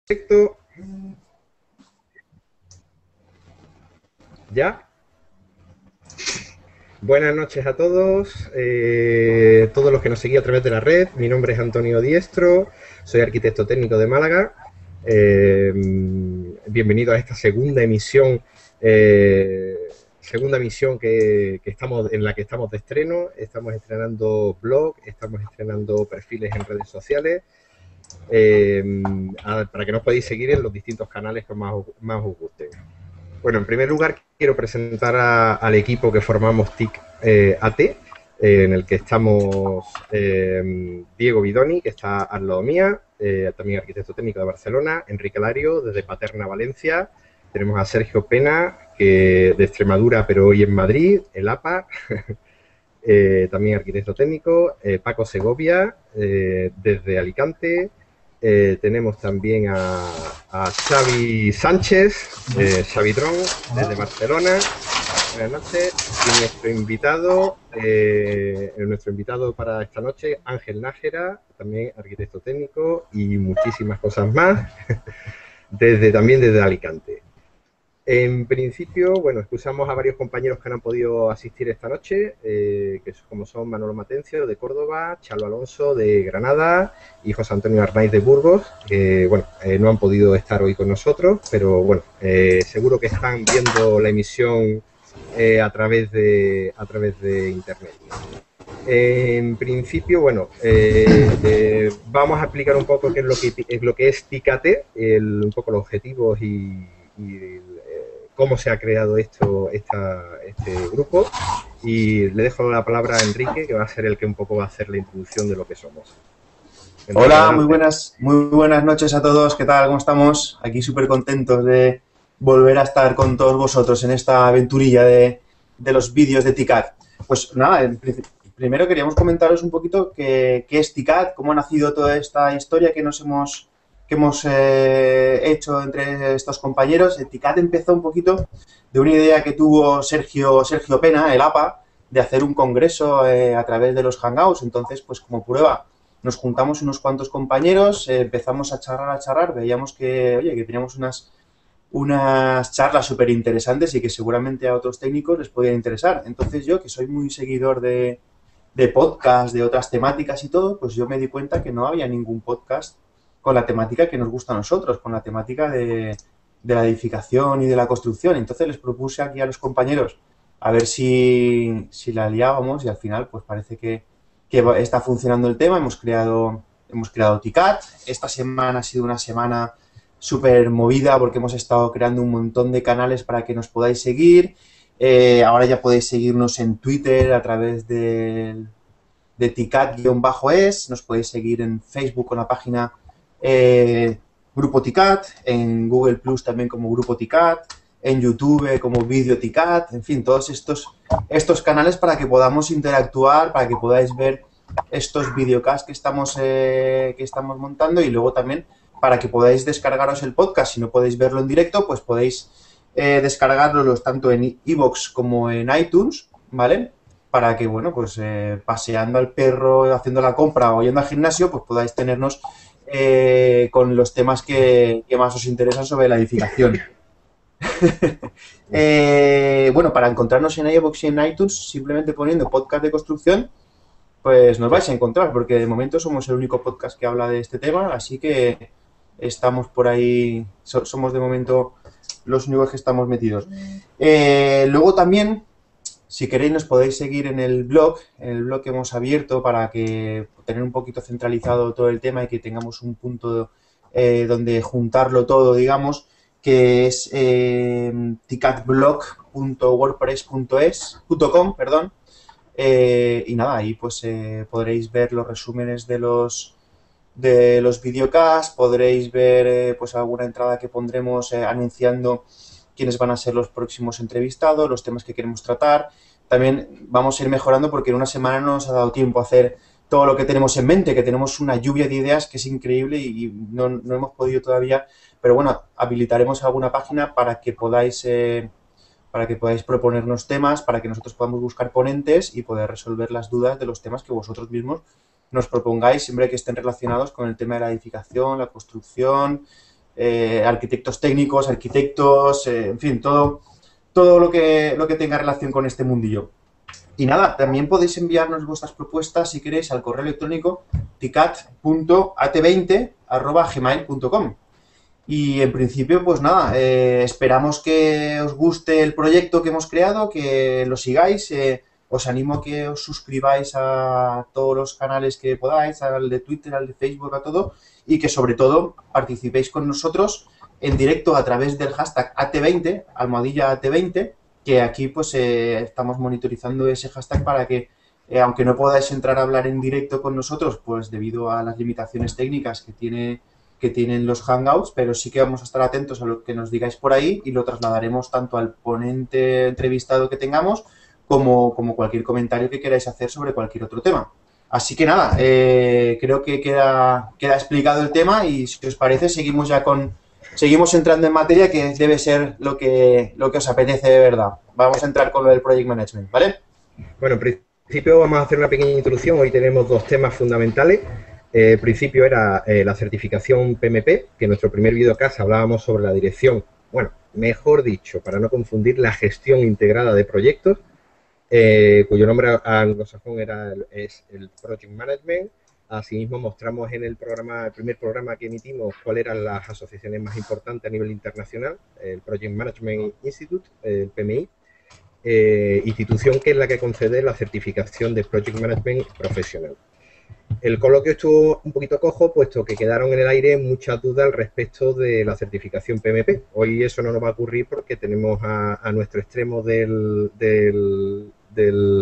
Perfecto. ¿Ya? Buenas noches a todos los que nos seguís a través de la red. Mi nombre es Antonio Diestro, soy arquitecto técnico de Málaga. Bienvenido a esta segunda emisión en la que estamos de estreno. Estamos estrenando blog, estamos estrenando perfiles en redes sociales. Para que nos podáis seguir en los distintos canales que más os gusten. Bueno, en primer lugar quiero presentar al equipo que formamos TIC AT, en el que estamos Diego Bidoni, que está al lado mía, también arquitecto técnico de Barcelona, Enrique Lario, desde Paterna, Valencia. Tenemos a Sergio Pena, que de Extremadura, pero hoy en Madrid, el APA, también arquitecto técnico, Paco Segovia, desde Alicante. Tenemos también a Xavi Sánchez, Xavi Tron, desde Barcelona. Buenas noches. Y nuestro invitado para esta noche, Ángel Nájera, también arquitecto técnico y muchísimas cosas más, también desde Alicante. En principio, bueno, excusamos a varios compañeros que no han podido asistir esta noche, como son Manolo Matencio, de Córdoba, Chalo Alonso, de Granada, y José Antonio Arnaiz, de Burgos, que, bueno, no han podido estar hoy con nosotros, pero, bueno, seguro que están viendo la emisión a través de Internet. En principio, bueno, vamos a explicar un poco qué es lo que es TIC-AT, un poco los objetivos y cómo se ha creado este grupo, y le dejo la palabra a Enrique, que va a ser el que un poco va a hacer la introducción de lo que somos. Enrique, hola, muy buenas noches a todos. ¿Qué tal? ¿Cómo estamos? Aquí súper contentos de volver a estar con todos vosotros en esta aventurilla de los vídeos de TICAT. Pues nada, primero queríamos comentaros un poquito qué es TICAT, cómo ha nacido toda esta historia que hemos hecho entre estos compañeros. El TICAT empezó un poquito de una idea que tuvo Sergio Pena, el APA, de hacer un congreso a través de los Hangouts. Entonces, pues como prueba, nos juntamos unos cuantos compañeros, empezamos a charlar, veíamos que, oye, que teníamos unas charlas súper interesantes y que seguramente a otros técnicos les podían interesar. Entonces yo, que soy muy seguidor de podcast, de otras temáticas y todo, pues yo me di cuenta que no había ningún podcast con la temática que nos gusta a nosotros, con la temática de la edificación y de la construcción. Entonces les propuse aquí a los compañeros a ver si la liábamos, y al final pues parece que está funcionando el tema. Hemos creado TICAT. Esta semana ha sido una semana súper movida porque hemos estado creando un montón de canales para que nos podáis seguir. Ahora ya podéis seguirnos en Twitter a través de TICAT-es. Nos podéis seguir en Facebook con la página Grupo TICAT, en Google Plus también como Grupo TICAT, en YouTube como Video TICAT, en fin, todos estos canales para que podamos interactuar, para que podáis ver estos videocasts que estamos montando, y luego también para que podáis descargaros el podcast. Si no podéis verlo en directo, pues podéis descargarlos tanto en iVoox como en iTunes, ¿vale? Para que, bueno, pues paseando al perro, haciendo la compra o yendo al gimnasio, pues podáis tenernos con los temas que más os interesan sobre la edificación. Bueno, para encontrarnos en iVoox y en iTunes, simplemente poniendo podcast de construcción, pues nos vais a encontrar, porque de momento somos el único podcast que habla de este tema, así que estamos por ahí, somos de momento los únicos que estamos metidos. Luego también, si queréis, nos podéis seguir en el blog que hemos abierto para que tener un poquito centralizado todo el tema y que tengamos un punto donde juntarlo todo, digamos, que es ticatblog.wordpress.com, perdón. Y nada, ahí pues podréis ver los resúmenes de los videocasts, podréis ver pues alguna entrada que pondremos anunciando quiénes van a ser los próximos entrevistados, los temas que queremos tratar. También vamos a ir mejorando porque en una semana no nos ha dado tiempo a hacer todo lo que tenemos en mente, que tenemos una lluvia de ideas que es increíble y no hemos podido todavía, pero bueno, habilitaremos alguna página para que podáis proponernos temas, para que nosotros podamos buscar ponentes y poder resolver las dudas de los temas que vosotros mismos nos propongáis, siempre que estén relacionados con el tema de la edificación, la construcción, arquitectos técnicos, arquitectos, en fin, todo lo que tenga relación con este mundillo. Y nada, también podéis enviarnos vuestras propuestas, si queréis, al correo electrónico ticat.at20@gmail.com. Y en principio, pues nada, esperamos que os guste el proyecto que hemos creado, que lo sigáis. Os animo a que os suscribáis a todos los canales que podáis, al de Twitter, al de Facebook, a todo, y que sobre todo participéis con nosotros en directo a través del hashtag AT20, almohadilla AT20, que aquí pues estamos monitorizando ese hashtag para que, aunque no podáis entrar a hablar en directo con nosotros, pues debido a las limitaciones técnicas que tienen los Hangouts, pero sí que vamos a estar atentos a lo que nos digáis por ahí y lo trasladaremos tanto al ponente entrevistado que tengamos como cualquier comentario que queráis hacer sobre cualquier otro tema. Así que nada, creo que queda explicado el tema y si os parece seguimos entrando en materia, que debe ser lo que os apetece de verdad. Vamos a entrar con lo del Project Management, ¿vale? Bueno, en principio vamos a hacer una pequeña introducción. Hoy tenemos dos temas fundamentales. El principio era la certificación PMP, que en nuestro primer videocast hablábamos sobre la dirección, bueno, mejor dicho, para no confundir, la gestión integrada de proyectos, cuyo nombre anglosajón es el Project Management. Asimismo, mostramos en el primer programa que emitimos cuáles eran las asociaciones más importantes a nivel internacional, el Project Management Institute, el PMI, institución que es la que concede la certificación de Project Management profesional. El coloquio estuvo un poquito cojo, puesto que quedaron en el aire muchas dudas al respecto de la certificación PMP. Hoy eso no nos va a ocurrir porque tenemos a nuestro extremo del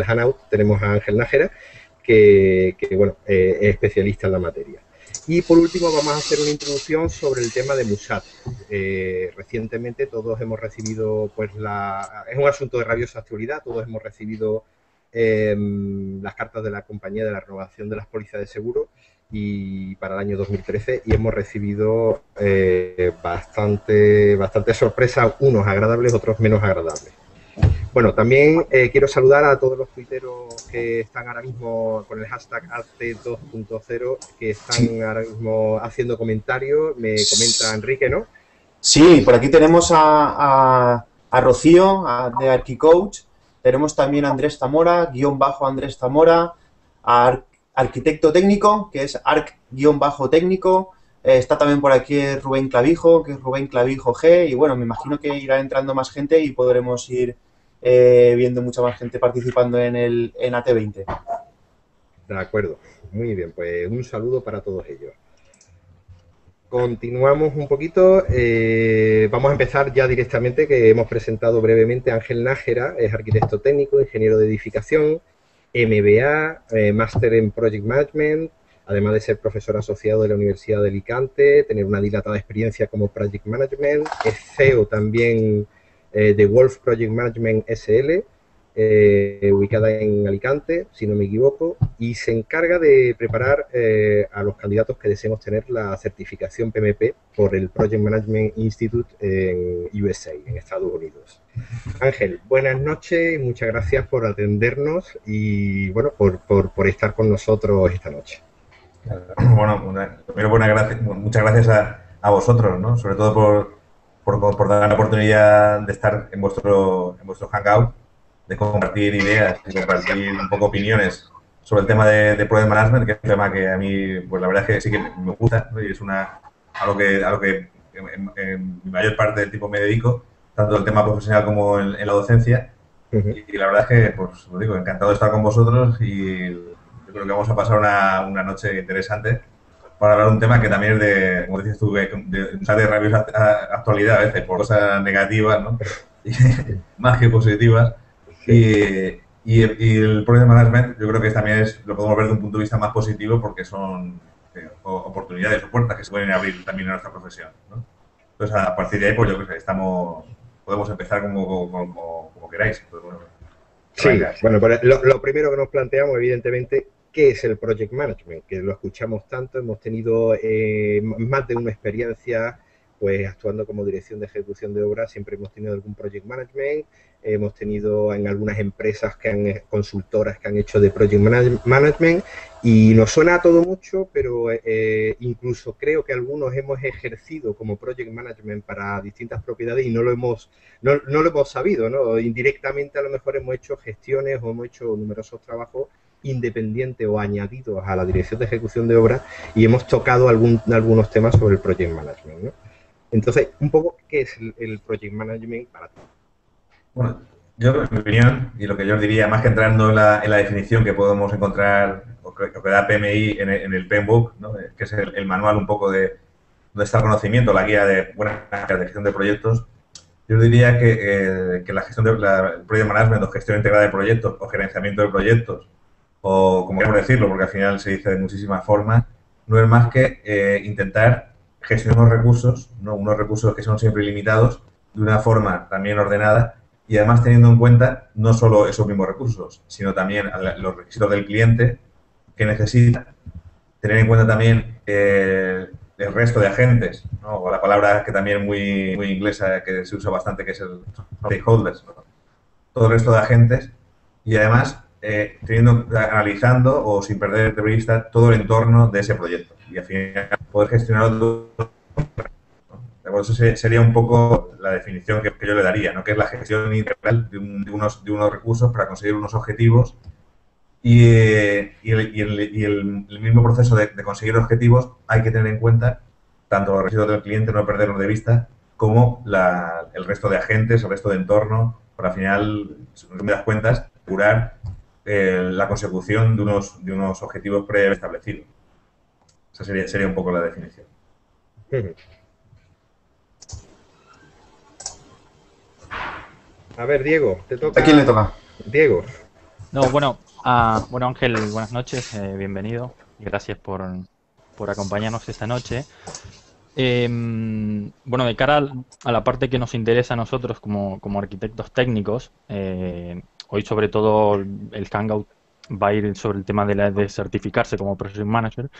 Hangout, tenemos a Ángel Nájera, que bueno, es especialista en la materia. Y por último vamos a hacer una introducción sobre el tema de MUSAT. Recientemente todos hemos recibido, pues es un asunto de rabiosa actualidad, todos hemos recibido las cartas de la compañía de la renovación de las pólizas de seguro y para el año 2013, y hemos recibido bastante sorpresas, unos agradables, otros menos agradables. Bueno, también quiero saludar a todos los tuiteros que están ahora mismo con el hashtag AT2.0, que están ahora mismo haciendo comentarios. Me comenta Enrique, ¿no? Sí, por aquí tenemos a Rocío, de ArchiCoach. Tenemos también a Andrés Zamora, _Andrés Zamora, a Arquitecto Técnico, que es arc_técnico. Está también por aquí Rubén Clavijo, que es Rubén Clavijo G. Y bueno, me imagino que irá entrando más gente y podremos ir viendo mucha más gente participando en AT20. De acuerdo, muy bien, pues un saludo para todos ellos. Continuamos un poquito, vamos a empezar ya directamente, que hemos presentado brevemente a Ángel Nájera, es arquitecto técnico, ingeniero de edificación, MBA, máster en Project Management, además de ser profesor asociado de la Universidad de Alicante, tener una dilatada experiencia como Project Management, es CEO también de Wolf Project Management SL, ubicada en Alicante, si no me equivoco, y se encarga de preparar a los candidatos que deseen obtener la certificación PMP por el Project Management Institute en USA, en Estados Unidos. Ángel, buenas noches y muchas gracias por atendernos y bueno, por estar con nosotros esta noche. Bueno, primero muchas gracias a vosotros, ¿no? Sobre todo por dar la oportunidad de estar en vuestro Hangout, de compartir ideas y compartir un poco opiniones sobre el tema de Project Management, que es un tema que a mí, pues la verdad es que sí que me gusta, ¿no? Y es a lo que en mayor parte del tiempo me dedico, tanto el tema profesional como en la docencia. Y la verdad es que, pues lo digo, encantado de estar con vosotros y yo creo que vamos a pasar una noche interesante para hablar de un tema que también es de, como dices tú, de rabiosa actualidad a veces, por cosas negativas, ¿no? Más que positivas. Y el Project Management yo creo que también lo podemos ver de un punto de vista más positivo porque son oportunidades o puertas que se pueden abrir también en nuestra profesión, ¿no? Entonces, a partir de ahí, pues yo creo que podemos empezar como queráis. Pues, bueno, sí, bueno, pues lo primero que nos planteamos, evidentemente, ¿qué es el Project Management? Que lo escuchamos tanto, hemos tenido más de una experiencia pues actuando como dirección de ejecución de obras, siempre hemos tenido algún Project Management, hemos tenido en algunas empresas consultoras que han hecho de Project Management Y nos suena a todo mucho, pero incluso creo que algunos hemos ejercido como project management para distintas propiedades y no lo hemos sabido, ¿no? Indirectamente a lo mejor hemos hecho gestiones o hemos hecho numerosos trabajos independientes o añadidos a la dirección de ejecución de obras y hemos tocado algunos temas sobre el project management, ¿no? Entonces, un poco, ¿qué es el project management para ti? Bueno, yo, en mi opinión, y lo que yo diría, más que entrando en la definición que podemos encontrar, o que da PMI en el PMBOK, ¿no? Que es el manual un poco de donde está el conocimiento, la guía de buena de gestión de proyectos, yo diría que la gestión el project management o gestión integrada de proyectos o gerenciamiento de proyectos, o como queramos decirlo, porque al final se dice de muchísimas formas, no es más que intentar gestionar unos recursos, ¿no? Unos recursos que son siempre limitados, de una forma también ordenada y además teniendo en cuenta no solo esos mismos recursos, sino también los requisitos del cliente que necesita, tener en cuenta también el resto de agentes, ¿no? O la palabra que también muy inglesa que se usa bastante, que es el stakeholders, ¿no? Todo el resto de agentes y además analizando o sin perder de vista todo el entorno de ese proyecto y al final poder gestionarlo. Eso sería un poco la definición que yo le daría, ¿no? Que es la gestión integral de unos recursos para conseguir unos objetivos y el mismo proceso de conseguir objetivos hay que tener en cuenta tanto los requisitos del cliente, no perderlos de vista, como el resto de agentes, el resto de entorno, para al final, si no me das cuentas, asegurar la consecución de unos objetivos preestablecidos. Esa sería un poco la definición. A ver, Diego, te toca. ¿A quién le toca? Diego. No, bueno, bueno Ángel, buenas noches, bienvenido y gracias por acompañarnos esta noche. Bueno, de cara a la parte que nos interesa a nosotros como arquitectos técnicos, hoy sobre todo el Hangout va a ir sobre el tema de certificarse como Project Manager.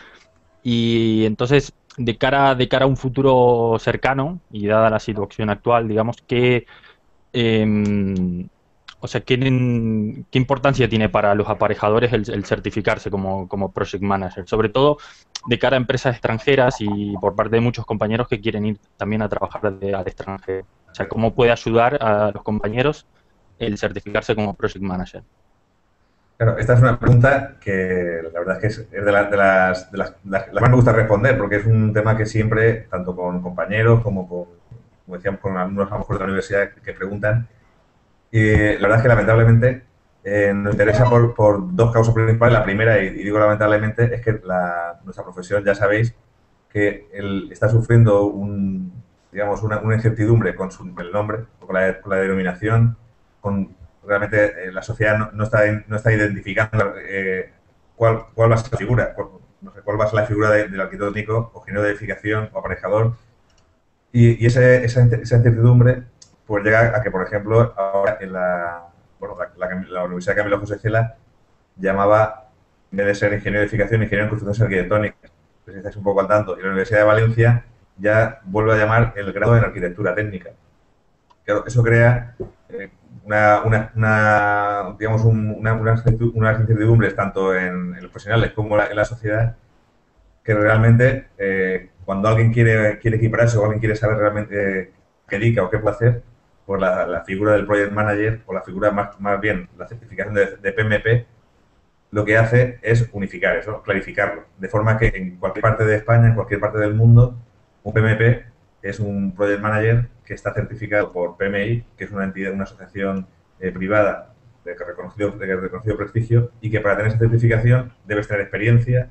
Y entonces, de cara a un futuro cercano y dada la situación actual, digamos que o sea, ¿qué importancia tiene para los aparejadores el certificarse como Project Manager? Sobre todo de cara a empresas extranjeras y por parte de muchos compañeros que quieren ir también a trabajar al extranjero. O sea, ¿cómo puede ayudar a los compañeros el certificarse como Project Manager? Claro, esta es una pregunta que la verdad es que es de las que más me gusta responder porque es un tema que siempre, tanto con compañeros como decíamos, con alumnos a lo mejor de la universidad que preguntan. Y la verdad es que lamentablemente nos interesa por dos causas principales. La primera, y digo lamentablemente, es que nuestra profesión, ya sabéis, que está sufriendo una incertidumbre con el nombre, con la denominación, realmente la sociedad no está identificando cuál va a ser la figura, no sé cuál va a ser la figura del arquitecto técnico o ingeniero de edificación o aparejador. Y esa incertidumbre pues llega a que, por ejemplo, ahora la Universidad Camilo José Cela llamaba, en vez de ser ingeniero de edificación, ingeniero en construcciones arquitectónicas. Pues si estáis un poco al tanto. Y la Universidad de Valencia ya vuelve a llamar el grado en arquitectura técnica. Claro, eso crea unas incertidumbres tanto en los profesionales como en la sociedad que realmente cuando alguien quiere equipararse o alguien quiere saber realmente qué dedica o qué puede hacer, pues la figura del Project Manager o la figura más bien la certificación de PMP lo que hace es unificar eso, clarificarlo, de forma que en cualquier parte de España, en cualquier parte del mundo, un PMP es un Project Manager que está certificado por PMI, que es una entidad, una asociación privada de reconocido prestigio y que para tener esa certificación debes tener experiencia,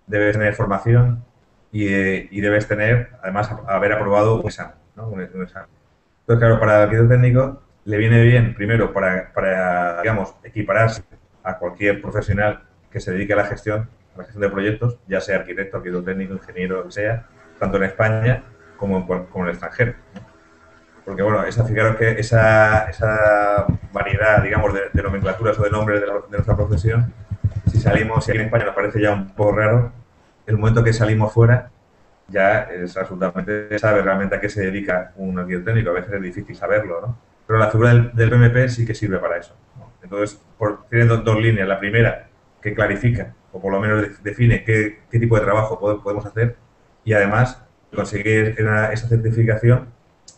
debes tener formación y debes tener, además, haber aprobado un examen, ¿no? Un examen. Entonces, claro, para el arquitecto técnico le viene bien, primero, para digamos, equipararse a cualquier profesional que se dedique a la gestión de proyectos, ya sea arquitecto, arquitecto técnico, ingeniero, que sea, tanto en España como en el extranjero, ¿no? Porque, bueno, fijaros que esa variedad, digamos, de nomenclaturas o de nombres de nuestra profesión, si aquí en España nos parece ya un poco raro, el momento que salimos fuera ya es absolutamente sabe realmente a qué se dedica un arquitecto técnico. A veces es difícil saberlo, ¿no? Pero la figura del PMP sí que sirve para eso, ¿no? Entonces, tiene dos líneas. La primera, que clarifica o por lo menos define qué tipo de trabajo podemos hacer, y además conseguir esa certificación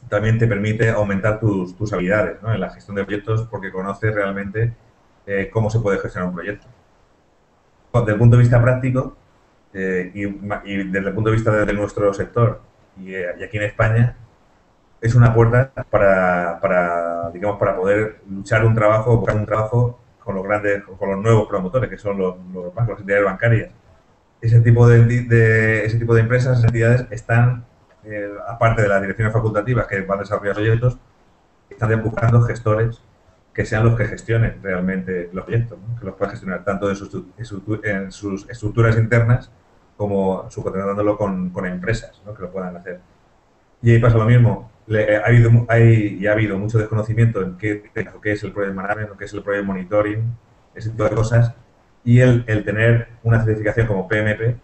también te permite aumentar tus habilidades, ¿no?, en la gestión de proyectos, porque conoces realmente cómo se puede gestionar un proyecto. Desde el punto de vista práctico y desde el punto de vista de nuestro sector y aquí en España, es una puerta digamos, para poder luchar buscar un trabajo con con los nuevos promotores, que son los bancos, las entidades bancarias. Ese tipo de empresas, esas entidades están, aparte de las direcciones facultativas que van a desarrollar proyectos, están buscando gestores que sean los que gestionen realmente los proyectos, ¿no?, que los puedan gestionar tanto en sus estructuras internas como subcontratándolo con empresas, ¿no?, que lo puedan hacer. Y ahí pasa lo mismo. Ha habido mucho desconocimiento en qué es el Project Management, qué es el Project Monitoring, ese tipo de cosas. Y el tener una certificación como PMP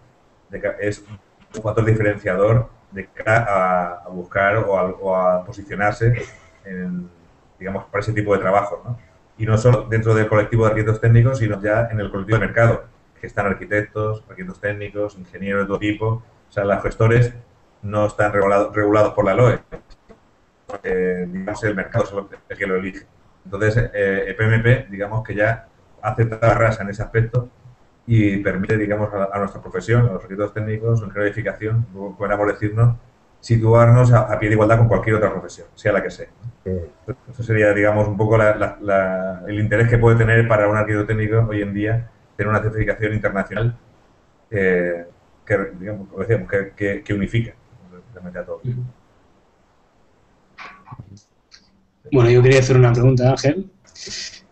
es un factor diferenciador de cara a buscar o a posicionarse digamos, para ese tipo de trabajo, ¿no? Y no solo dentro del colectivo de arquitectos técnicos, sino ya en el colectivo de mercado, que están arquitectos técnicos, ingenieros de todo tipo. O sea, los gestores no están regulados por la LOE. Digamos, el mercado es el que lo elige. Entonces, el PMP, digamos que ya hace rasa en ese aspecto y permite, digamos, a nuestra profesión, a los arquitectos técnicos, en clarificación, podríamos decirnos, situarnos a pie de igualdad con cualquier otra profesión, sea la que sea. Eso sería, digamos, un poco el interés que puede tener para un arquitecto técnico hoy en día tener una certificación internacional digamos, como decíamos, que unifica realmente a todos. Bueno, yo quería hacer una pregunta, Ángel.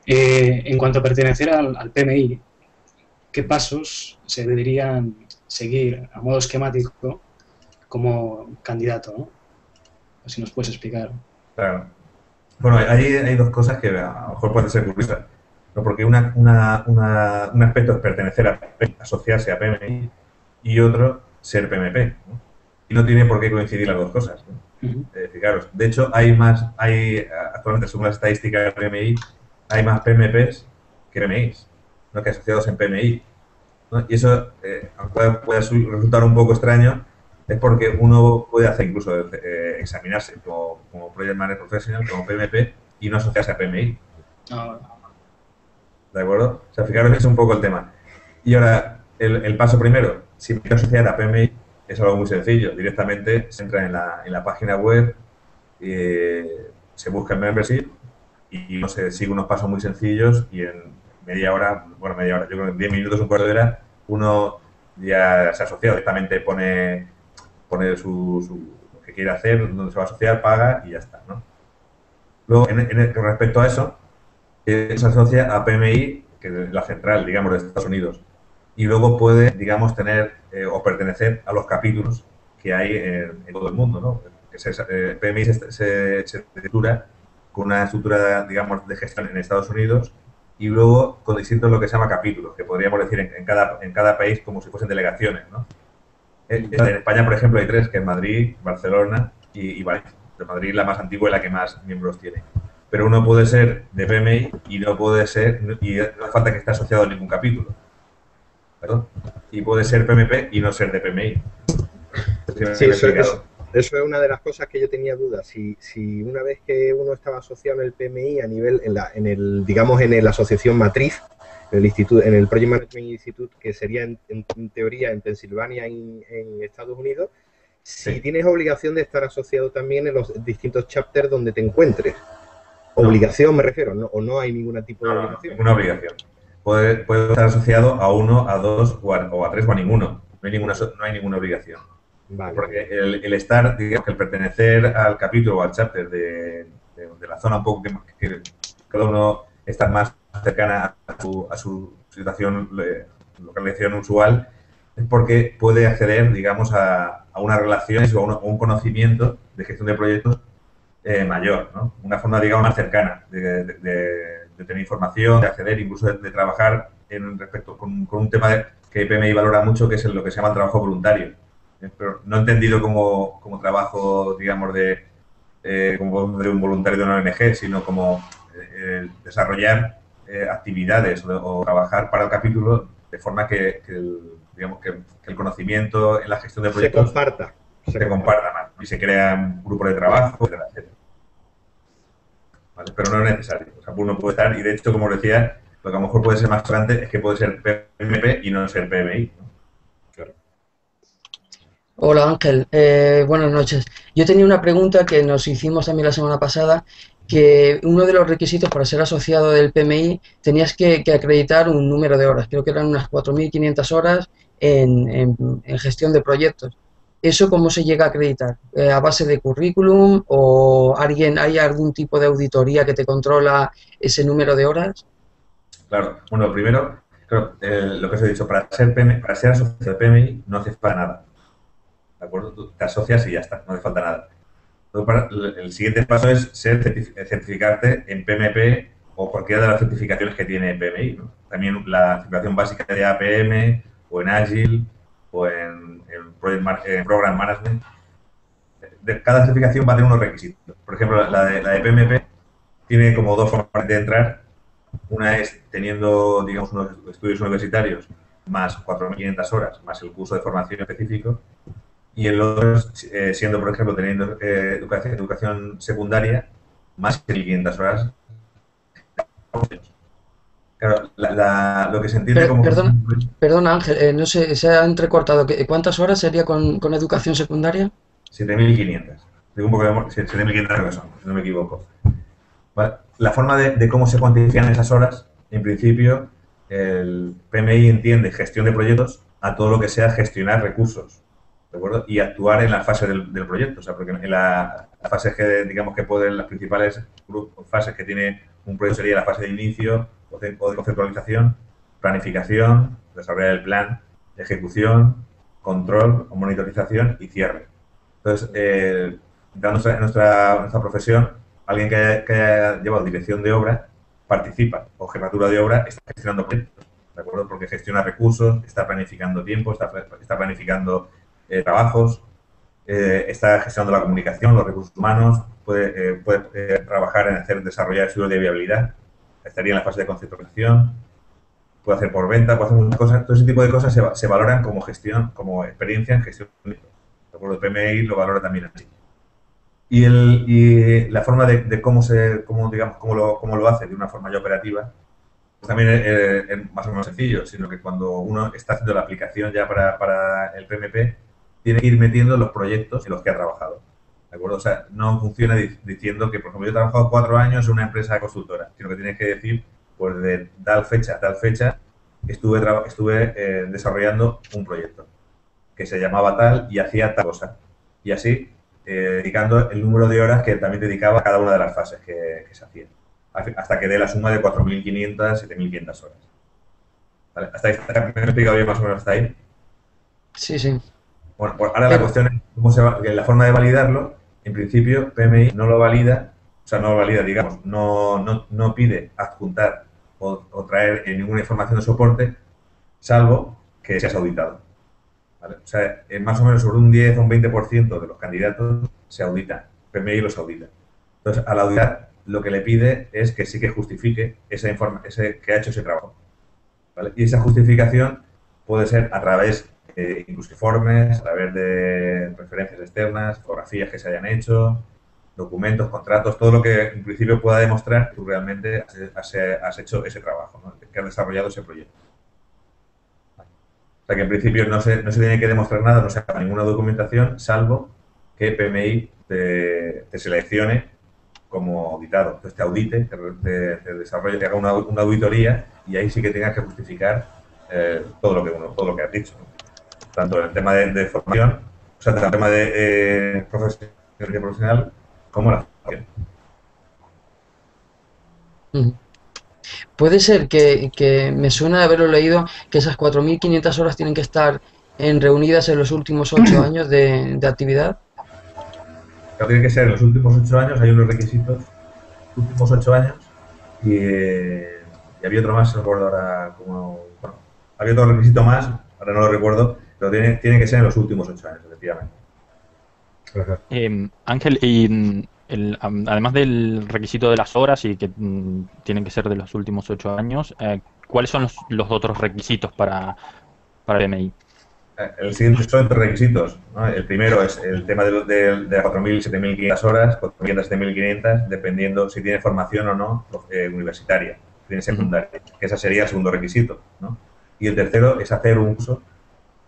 En cuanto a pertenecer al PMI, ¿qué pasos se deberían seguir a modo esquemático como candidato, ¿no? Si nos puedes explicar. Claro. Bueno, hay dos cosas que a lo mejor pueden ser curiosas, ¿no? Porque un aspecto es pertenecer asociarse a PMI y otro ser PMP, ¿no? Y no tiene por qué coincidir las dos cosas, ¿no? Fijaros, de hecho, actualmente, según las estadísticas de PMI, hay más PMPs que PMIs, ¿no?, que asociados en PMI, ¿no? Y eso, aunque puede resultar un poco extraño, es porque uno puede hacer incluso examinarse como Project Manager Professional, como PMP, y no asociarse a PMI. ¿De acuerdo? O sea, fijaros que es un poco el tema. Y ahora, el paso primero, si me quiero asociar a PMI, es algo muy sencillo. Directamente se entra en la página web, se busca el membership y no sé, sigue unos pasos muy sencillos y en media hora, yo creo que en 10 minutos, un cuarto de hora, uno ya se ha asociado. Directamente pone lo que quiere hacer, dónde se va a asociar, paga y ya está, ¿no? Luego, respecto a eso, se asocia a PMI, que es la central, digamos, de Estados Unidos. Y luego puede, digamos, tener o pertenecer a los capítulos que hay en todo el mundo, ¿no? PMI se estructura con una estructura, digamos, de gestión en Estados Unidos y luego con distintos lo que se llama capítulos, que podríamos decir en cada país como si fuesen delegaciones, ¿no? En España, por ejemplo, hay 3, que es Madrid, Barcelona y Valencia. De Madrid es la más antigua y la que más miembros tiene. Pero uno puede ser de PMI y no hace falta que esté asociado a ningún capítulo. ¿Perdón? Y puede ser PMP y no ser de PMI. Sí, eso es una de las cosas que yo tenía dudas. Si una vez que uno estaba asociado en el PMI a nivel, digamos, en la asociación matriz, en el Project Management Institute, que sería en teoría en Pensilvania, en Estados Unidos, si tienes obligación de estar asociado también en los distintos chapters donde te encuentres. Obligación me refiero, ¿no? ¿O no hay ningún tipo de obligación? Ninguna obligación. Puede estar asociado a 1, a 2 o a 3 o a ninguno. No hay ninguna obligación. Vale. Porque el estar, digamos, el pertenecer al capítulo o al chapter de la zona un poco que cada uno está más cercana a su situación, localización usual, es porque puede acceder, digamos, a unas relaciones o a un conocimiento de gestión de proyectos mayor, ¿no? Una forma, digamos, más cercana de tener información, de acceder, incluso de trabajar con un tema que PMI valora mucho, que es lo que se llama el trabajo voluntario. Pero no entendido como trabajo, digamos, como de un voluntario de una ONG, sino como desarrollar actividades o trabajar para el capítulo de forma digamos que el conocimiento en la gestión de Se proyectos comparta. se comparta más y se crean grupos de trabajo, etcétera, etcétera. ¿Vale? Pero no es necesario. O sea, uno puede estar, y de hecho, como os decía, lo que a lo mejor puede ser más grande es que puede ser PMP y no ser PMI, ¿no? Claro. Hola Ángel, buenas noches. Yo tenía una pregunta que nos hicimos también la semana pasada, que uno de los requisitos para ser asociado del PMI tenías que acreditar un número de horas, creo que eran unas 4.500 horas en gestión de proyectos. ¿Eso cómo se llega a acreditar? ¿A base de currículum o hay algún tipo de auditoría que te controla ese número de horas? Claro. Bueno, primero, claro, lo que os he dicho, para ser asociado al PMI no hace falta nada. ¿De acuerdo? Tú te asocias y ya está, no hace falta nada. El siguiente paso es certificarte en PMP o cualquiera de las certificaciones que tiene PMI, ¿no? También la certificación básica de APM o en Agile o en Program Management. Cada certificación va a tener unos requisitos. Por ejemplo, la de PMP tiene como dos formas de entrar. Una es teniendo, digamos, unos estudios universitarios más 4.500 horas, más el curso de formación específico. Y el otro es siendo, por ejemplo, teniendo educación secundaria, más de 1.500 horas. Claro, lo que se entiende como... Perdona Ángel, no sé, se ha entrecortado. ¿Cuántas horas sería con educación secundaria? 7.500. Digo un poco de 7.500 creo que son, si no me equivoco. ¿Vale? La forma de cómo se cuantifican esas horas, en principio, el PMI entiende gestión de proyectos a todo lo que sea gestionar recursos, ¿de acuerdo? Y actuar en la fase del proyecto. O sea, porque en la fase que, digamos, que pueden, las principales fases que tiene un proyecto sería la fase de inicio o de conceptualización, planificación, desarrollar el plan, ejecución, control o monitorización y cierre. Entonces, en nuestra profesión, alguien que haya llevado dirección de obra participa, o jefatura de obra está gestionando proyectos, ¿de acuerdo? Porque gestiona recursos, está planificando tiempo, está planificando trabajos, está gestionando la comunicación, los recursos humanos, puede trabajar en desarrollar estudios de viabilidad, estaría en la fase de conceptualización, puede hacer por venta, puede hacer muchas cosas. Todo ese tipo de cosas se valoran como gestión, como experiencia en gestión. ¿De acuerdo? El PMI lo valora también así. Y la forma de cómo lo hace de una forma ya operativa, pues también es más o menos sencillo, sino que cuando uno está haciendo la aplicación ya para el PMP, tiene que ir metiendo los proyectos en los que ha trabajado. ¿De acuerdo? O sea, no funciona diciendo que, por ejemplo, yo he trabajado 4 años en una empresa consultora, sino que tienes que decir, pues de tal fecha a tal fecha, estuve desarrollando un proyecto que se llamaba tal y hacía tal cosa. Y así, dedicando el número de horas que también dedicaba a cada una de las fases que se hacían, hasta que dé la suma de 4.500, 7.500 horas. ¿Vale? Hasta ahí, ¿me he explicado bien más o menos hasta ahí? Sí, sí. Bueno, pues ahora la cuestión es la forma de validarlo. En principio, PMI no lo valida, digamos, no pide adjuntar o traer ninguna información de soporte, salvo que seas auditado. ¿Vale? O sea, más o menos sobre un 10 o un 20% de los candidatos se auditan. PMI los audita. Entonces, al auditar, lo que le pide es que sí que justifique que ha hecho ese trabajo. ¿Vale? Y esa justificación puede ser a través de incluso informes, a través de referencias externas, fotografías que se hayan hecho, documentos, contratos, todo lo que en principio pueda demostrar que tú realmente has hecho ese trabajo, ¿no? Que has desarrollado ese proyecto. O sea que en principio no se tiene que demostrar nada, no se haga ninguna documentación, salvo que PMI te seleccione como auditado. Entonces te audite, te desarrolle, te haga una auditoría y ahí sí que tengas que justificar todo lo que has dicho, ¿no? Tanto en el tema de formación, o sea, tanto en el tema de profesional como la formación. Puede ser que me suena de haberlo leído que esas 4.500 horas tienen que estar reunidas en los últimos 8 años de actividad. Pero tiene que ser en los últimos 8 años, hay unos requisitos, los últimos 8 años, y había otro más, no recuerdo ahora cómo. Bueno, había otro requisito más, ahora no lo recuerdo, pero tiene que ser en los últimos 8 años, efectivamente. Ángel, y además del requisito de las horas y que tienen que ser de los últimos 8 años, ¿cuáles son los otros requisitos para PMI? El siguiente son tres requisitos, ¿no? El primero es el tema de las 4.000 y 7.500 horas, 4.500, 7.500, dependiendo si tiene formación o no universitaria, si tiene secundaria, que ese sería el segundo requisito, ¿no? Y el tercero es hacer un curso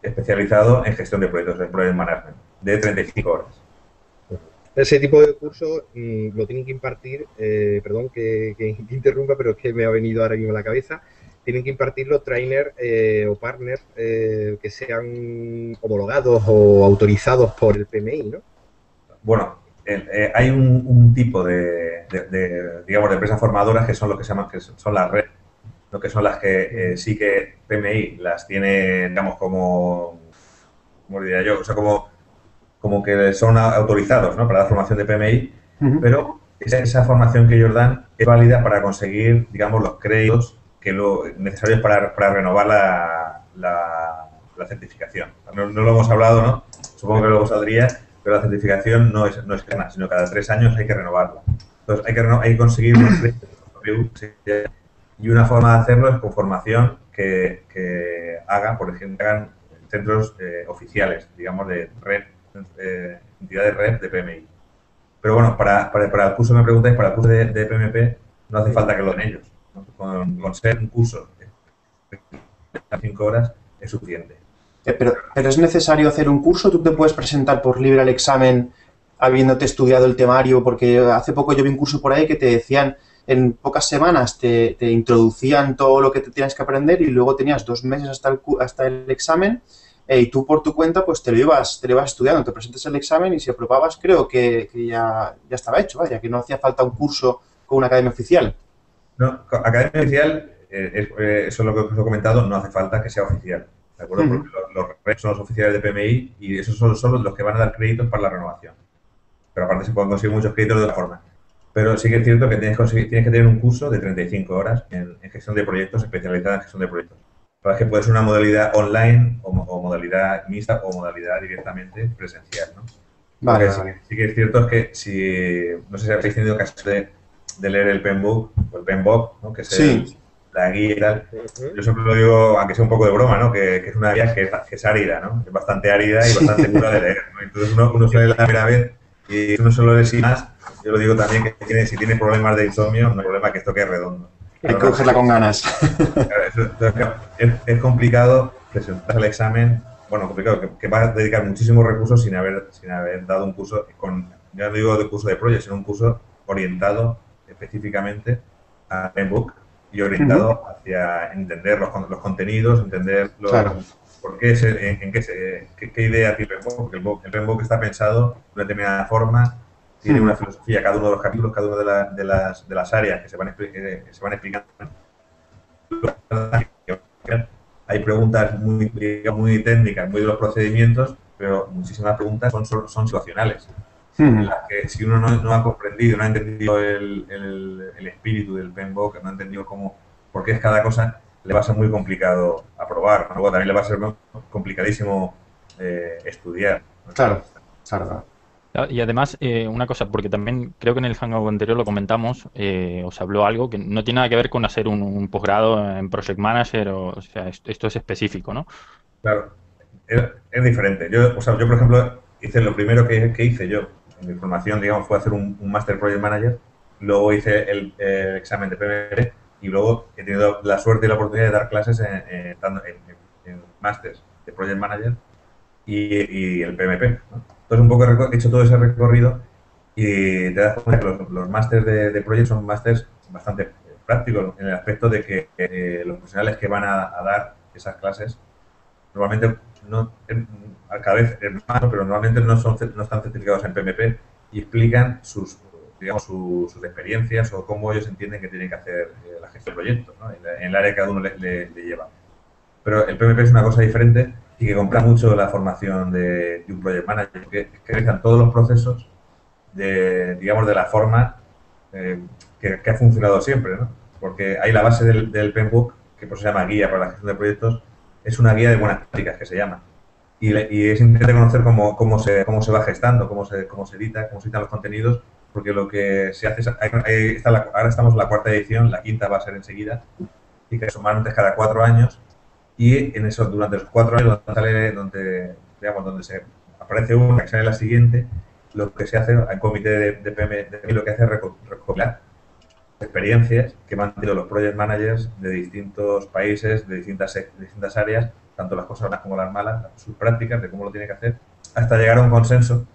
especializado en gestión de proyectos, en Project Management, de 35 horas. Ese tipo de curso lo tienen que impartir, perdón que interrumpa, pero es que me ha venido ahora mismo a la cabeza. Tienen que impartirlo trainer o partner que sean homologados o autorizados por el PMI, ¿no? Bueno, hay un tipo digamos, de empresas formadoras que son lo que se llaman, que son las red, lo que son las que sí que PMI las tiene, digamos, como diría yo, o sea, como que son autorizados, ¿no?, para dar formación de PMI, pero esa formación que ellos dan es válida para conseguir, digamos, los créditos necesarios para renovar la certificación. No lo hemos hablado, ¿no? Supongo que luego saldría, pero la certificación no es plena, sino cada 3 años hay que renovarla. Entonces hay que conseguir unos créditos y una forma de hacerlo es con formación que hagan, por ejemplo, hagan centros oficiales, digamos, de red, entidades red de PMI. Pero bueno, para el curso, me preguntáis, para el curso de PMP no hace falta que lo den ellos. Con ser un curso de 5 horas es suficiente. Pero es necesario hacer un curso. ¿Tú te puedes presentar por libre al examen habiéndote estudiado el temario? Porque hace poco yo vi un curso por ahí que te decían, en pocas semanas te introducían todo lo que te tienes que aprender y luego tenías 2 meses hasta el examen y tú por tu cuenta pues te lo ibas estudiando, te presentas el examen y si aprobabas creo que ya estaba hecho, vaya, que no hacía falta un curso con una academia oficial. No, academia oficial, eso es lo que os he comentado, no hace falta que sea oficial, ¿de acuerdo? Porque los reps son los oficiales de PMI y esos son los que van a dar créditos para la renovación. Pero aparte se pueden conseguir muchos créditos de otra forma. Pero sí que es cierto que tienes que tener un curso de 35 horas en gestión de proyectos, especializada en gestión de proyectos. Para que puede ser una modalidad online o modalidad mixta o modalidad directamente presencial, ¿no? Vale, sí que es cierto es que si, no sé si habéis tenido caso de leer el PMBOK o el PMBOK, ¿no?, que es la guía y tal. Yo siempre lo digo, aunque sea un poco de broma, ¿no?, que es una guía que es árida, ¿no?, es bastante árida y bastante dura de leer, ¿no? Entonces uno suele la primera vez y uno solo lee sin más. Yo lo digo también que si tiene problemas de insomnio, no hay problema que esto quede redondo. Hay que cogerla con ganas. Es complicado presentarse al examen, bueno, complicado, que va a dedicar muchísimos recursos sin haber dado un curso, ya no digo de curso de proyecto, sino un curso orientado específicamente a PMBOK y orientado hacia entender los contenidos, entender por qué, qué idea tiene el PMBOK, porque el PMBOK está pensado de una determinada forma, tiene una filosofía, cada uno de los capítulos, cada una de las áreas que se van explicando. Hay preguntas muy técnicas, muy de los procedimientos, pero muchísimas preguntas son situacionales. En las que si uno no ha comprendido, no ha entendido el espíritu del PMBOK, no ha entendido por qué es cada cosa, le va a ser muy complicado aprobar. Luego también le va a ser complicadísimo estudiar, ¿no? Claro. Y además, una cosa, porque también creo que en el Hangout anterior lo comentamos, os habló algo que no tiene nada que ver con hacer un posgrado en Project Manager, o sea, esto es específico, ¿no? Claro, es diferente. Yo, por ejemplo, hice lo primero que hice yo en mi formación, digamos, fue hacer un Master Project Manager, luego hice el examen de PMP y luego he tenido la suerte y la oportunidad de dar clases en Masters de Project Manager y el PMP, ¿no? Entonces, un poco he hecho todo ese recorrido y te das cuenta que los másters de Project son másters bastante prácticos en el aspecto de que los profesionales que van a dar esas clases normalmente cada vez es más, pero normalmente no están certificados en PMP y explican sus experiencias o cómo ellos entienden que tienen que hacer la gestión de proyectos, ¿no?, en el área que cada uno le lleva. Pero el PMP es una cosa diferente y que compra mucho la formación de un project manager, que realizan todos los procesos de la forma que ha funcionado siempre, ¿no? Porque hay la base del PMBOK, que por eso se llama Guía para la Gestión de Proyectos, es una guía de buenas prácticas que se llama. Y es interesante conocer cómo se va gestando, cómo se edita, cómo se editan los contenidos, porque lo que se hace es, ahora estamos en la 4ª edición, la 5ª va a ser enseguida, y que suman antes cada 4 años, y en eso, durante los 4 años donde se aparece una, que sale la siguiente, lo que se hace, el comité de PMI lo que hace es recopilar experiencias que van tenido los project managers de distintos países, de distintas áreas, tanto las cosas buenas como las malas, sus prácticas, de cómo lo tiene que hacer, hasta llegar a un consenso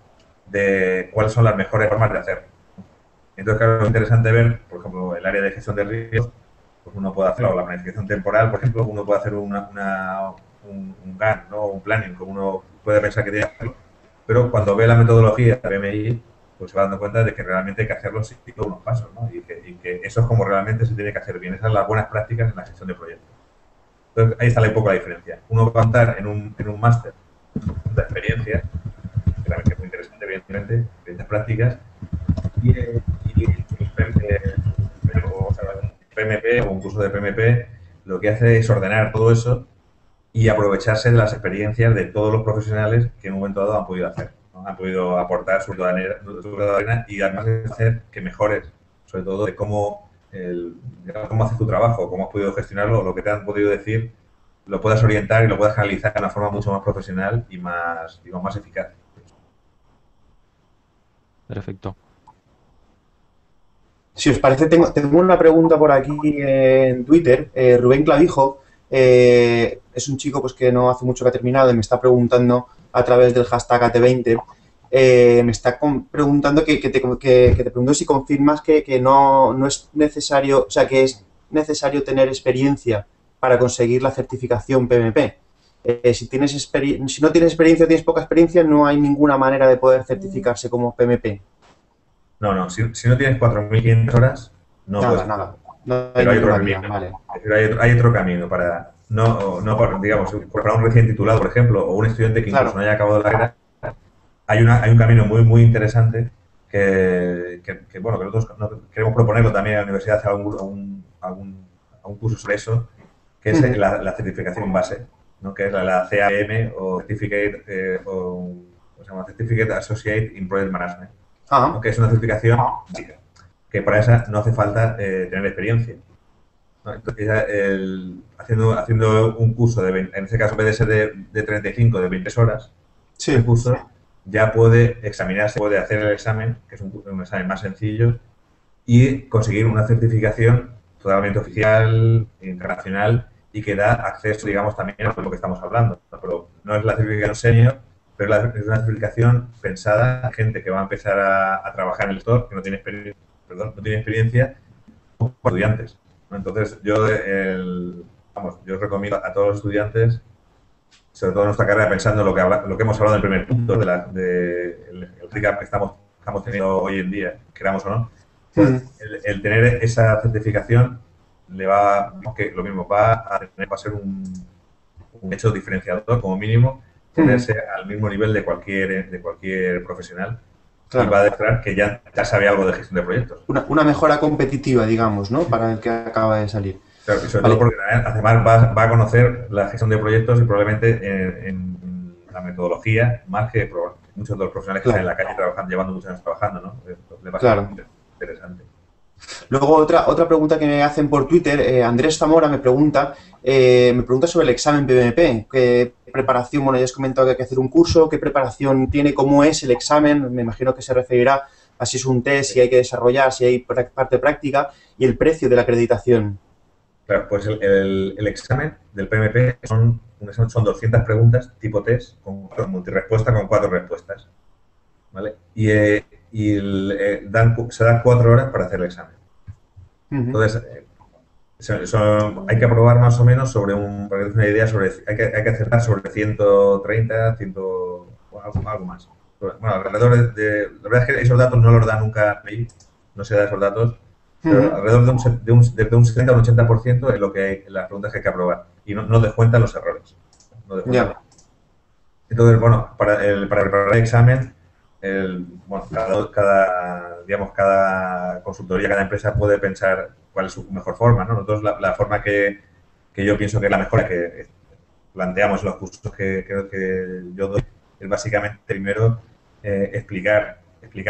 de cuáles son las mejores formas de hacerlo. Entonces, claro, es interesante ver, por ejemplo, el área de gestión de riesgos, pues uno puede hacer, o la planificación temporal, por ejemplo, uno puede hacer un GAN, ¿no? Un planning, como uno puede pensar que tiene que hacerlo, pero cuando ve la metodología de PMI, pues se va dando cuenta de que realmente hay que hacerlo siguiendo unos pasos, ¿no? Y que eso es como realmente se tiene que hacer bien. Esas son las buenas prácticas en la gestión de proyectos. Entonces, ahí está un poco la diferencia. Uno va a contar en un máster de experiencia, que también es muy interesante, evidentemente, experiencias prácticas, y el PMP o un curso de PMP lo que hace es ordenar todo eso y aprovecharse de las experiencias de todos los profesionales que en un momento dado han podido hacer, ¿no? Han podido aportar su granito de arena y además de hacer que mejores, sobre todo de cómo haces tu trabajo, cómo has podido gestionarlo, lo que te han podido decir, lo puedas orientar y lo puedas canalizar de una forma mucho más profesional y más, digamos, más eficaz. Perfecto. Si os parece, tengo una pregunta por aquí en Twitter. Rubén Clavijo es un chico pues que no hace mucho que ha terminado y me está preguntando a través del hashtag AT20. Me está preguntando que te pregunto si confirmas que no es necesario, o sea, que es necesario tener experiencia para conseguir la certificación PMP. Si no tienes experiencia o tienes poca experiencia, no hay ninguna manera de poder certificarse como PMP. No, si no tienes 4.500 horas, no puedes. Nada. No pero hay otro vía, camino. vale. Hay otro camino para, digamos, para un recién titulado, por ejemplo, o un estudiante que incluso no haya acabado la carrera. Hay un camino muy, muy interesante que nosotros queremos proponerlo también a la universidad, hacer algún curso sobre eso, que es la certificación base, ¿no? Que es la CAM o Certificate, se llama Certificate Associate in Project Management, ¿no? Que es una certificación básica, que para esa no hace falta tener experiencia, ¿no? Entonces, haciendo un curso, en este caso, en vez de ser de 35, de 20 horas, el curso ya puede examinarse, puede hacer el examen, que es un examen más sencillo, y conseguir una certificación totalmente oficial, internacional, y que da acceso, digamos, también a lo que estamos hablando. Pero no es la certificación senior, pero es una certificación pensada en gente que va a empezar a trabajar en el sector, que no tiene experiencia, como estudiantes, ¿no? Entonces, yo recomiendo a todos los estudiantes, sobre todo en nuestra carrera, pensando en lo que hemos hablado en el primer punto, el recap que estamos teniendo hoy en día, queramos o no, pues el tener esa certificación va a ser un hecho diferenciador, como mínimo, ponerse al mismo nivel de cualquier profesional. Claro. Y va a demostrar que ya sabe algo de gestión de proyectos. Una mejora competitiva, digamos, ¿no? Para el que acaba de salir. Claro, y sobre todo porque además va a conocer la gestión de proyectos y probablemente en la metodología más que muchos de los profesionales que están en la calle llevando muchos años trabajando, ¿no? Le va a ser interesante. Luego, otra pregunta que me hacen por Twitter, Andrés Zamora me pregunta sobre el examen PMP. ¿Qué preparación? Bueno, ya has comentado que hay que hacer un curso. ¿Qué preparación tiene? ¿Cómo es el examen? Me imagino que se referirá a si es un test, si hay que desarrollar, si hay parte práctica y el precio de la acreditación. Claro, pues el examen del PMP son 200 preguntas tipo test, con multirespuesta con 4 respuestas, ¿vale? Se dan 4 horas para hacer el examen. Entonces, hay que aprobar más o menos para que te des una idea, hay que acertar sobre 130, algo más. Bueno, alrededor la verdad es que esos datos no los da nunca PMI, no se da esos datos, pero alrededor de un 70 o un 80% es las preguntas que hay que aprobar y no descuentan los errores. Entonces, bueno, para preparar el examen, cada consultoría, cada empresa puede pensar cuál es su mejor forma, ¿no? Nosotros la forma que yo pienso que es la mejor, que planteamos en los cursos que yo doy, es básicamente primero explicar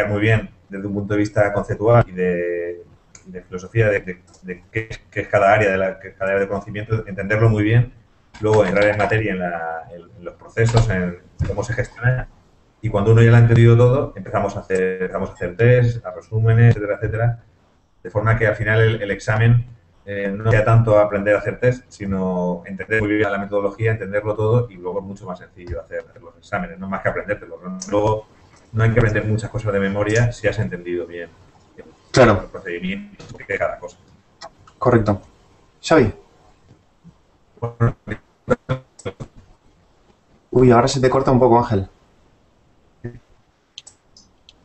muy bien desde un punto de vista conceptual y de de filosofía de qué es cada área de conocimiento, entenderlo muy bien, luego entrar en materia en los procesos, en cómo se gestiona, y cuando uno ya lo ha entendido todo, empezamos a hacer test, a resúmenes, etcétera, etcétera, de forma que al final el examen no sea tanto aprender a hacer test, sino entender muy bien la metodología, entenderlo todo, y luego es mucho más sencillo hacer los exámenes, no más que aprendértelo. Luego no hay que aprender muchas cosas de memoria si has entendido bien Claro. los procedimientos de cada cosa. Correcto. Xavi. Bueno, Uy, ahora se te corta un poco, Ángel.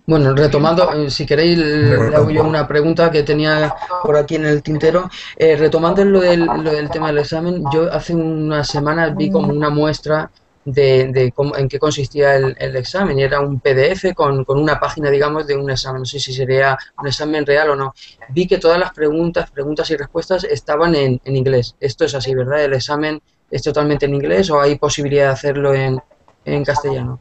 Bueno, retomando, si queréis, le hago yo una pregunta que tenía por aquí en el tintero. Retomando lo del tema del examen, yo hace unas semanas vi como una muestra de en qué consistía el examen, y era un PDF con una página, digamos, de un examen. No sé si sería un examen real o no. Vi que todas las preguntas y respuestas estaban en inglés. Esto es así, ¿verdad? ¿El examen es totalmente en inglés o hay posibilidad de hacerlo en castellano?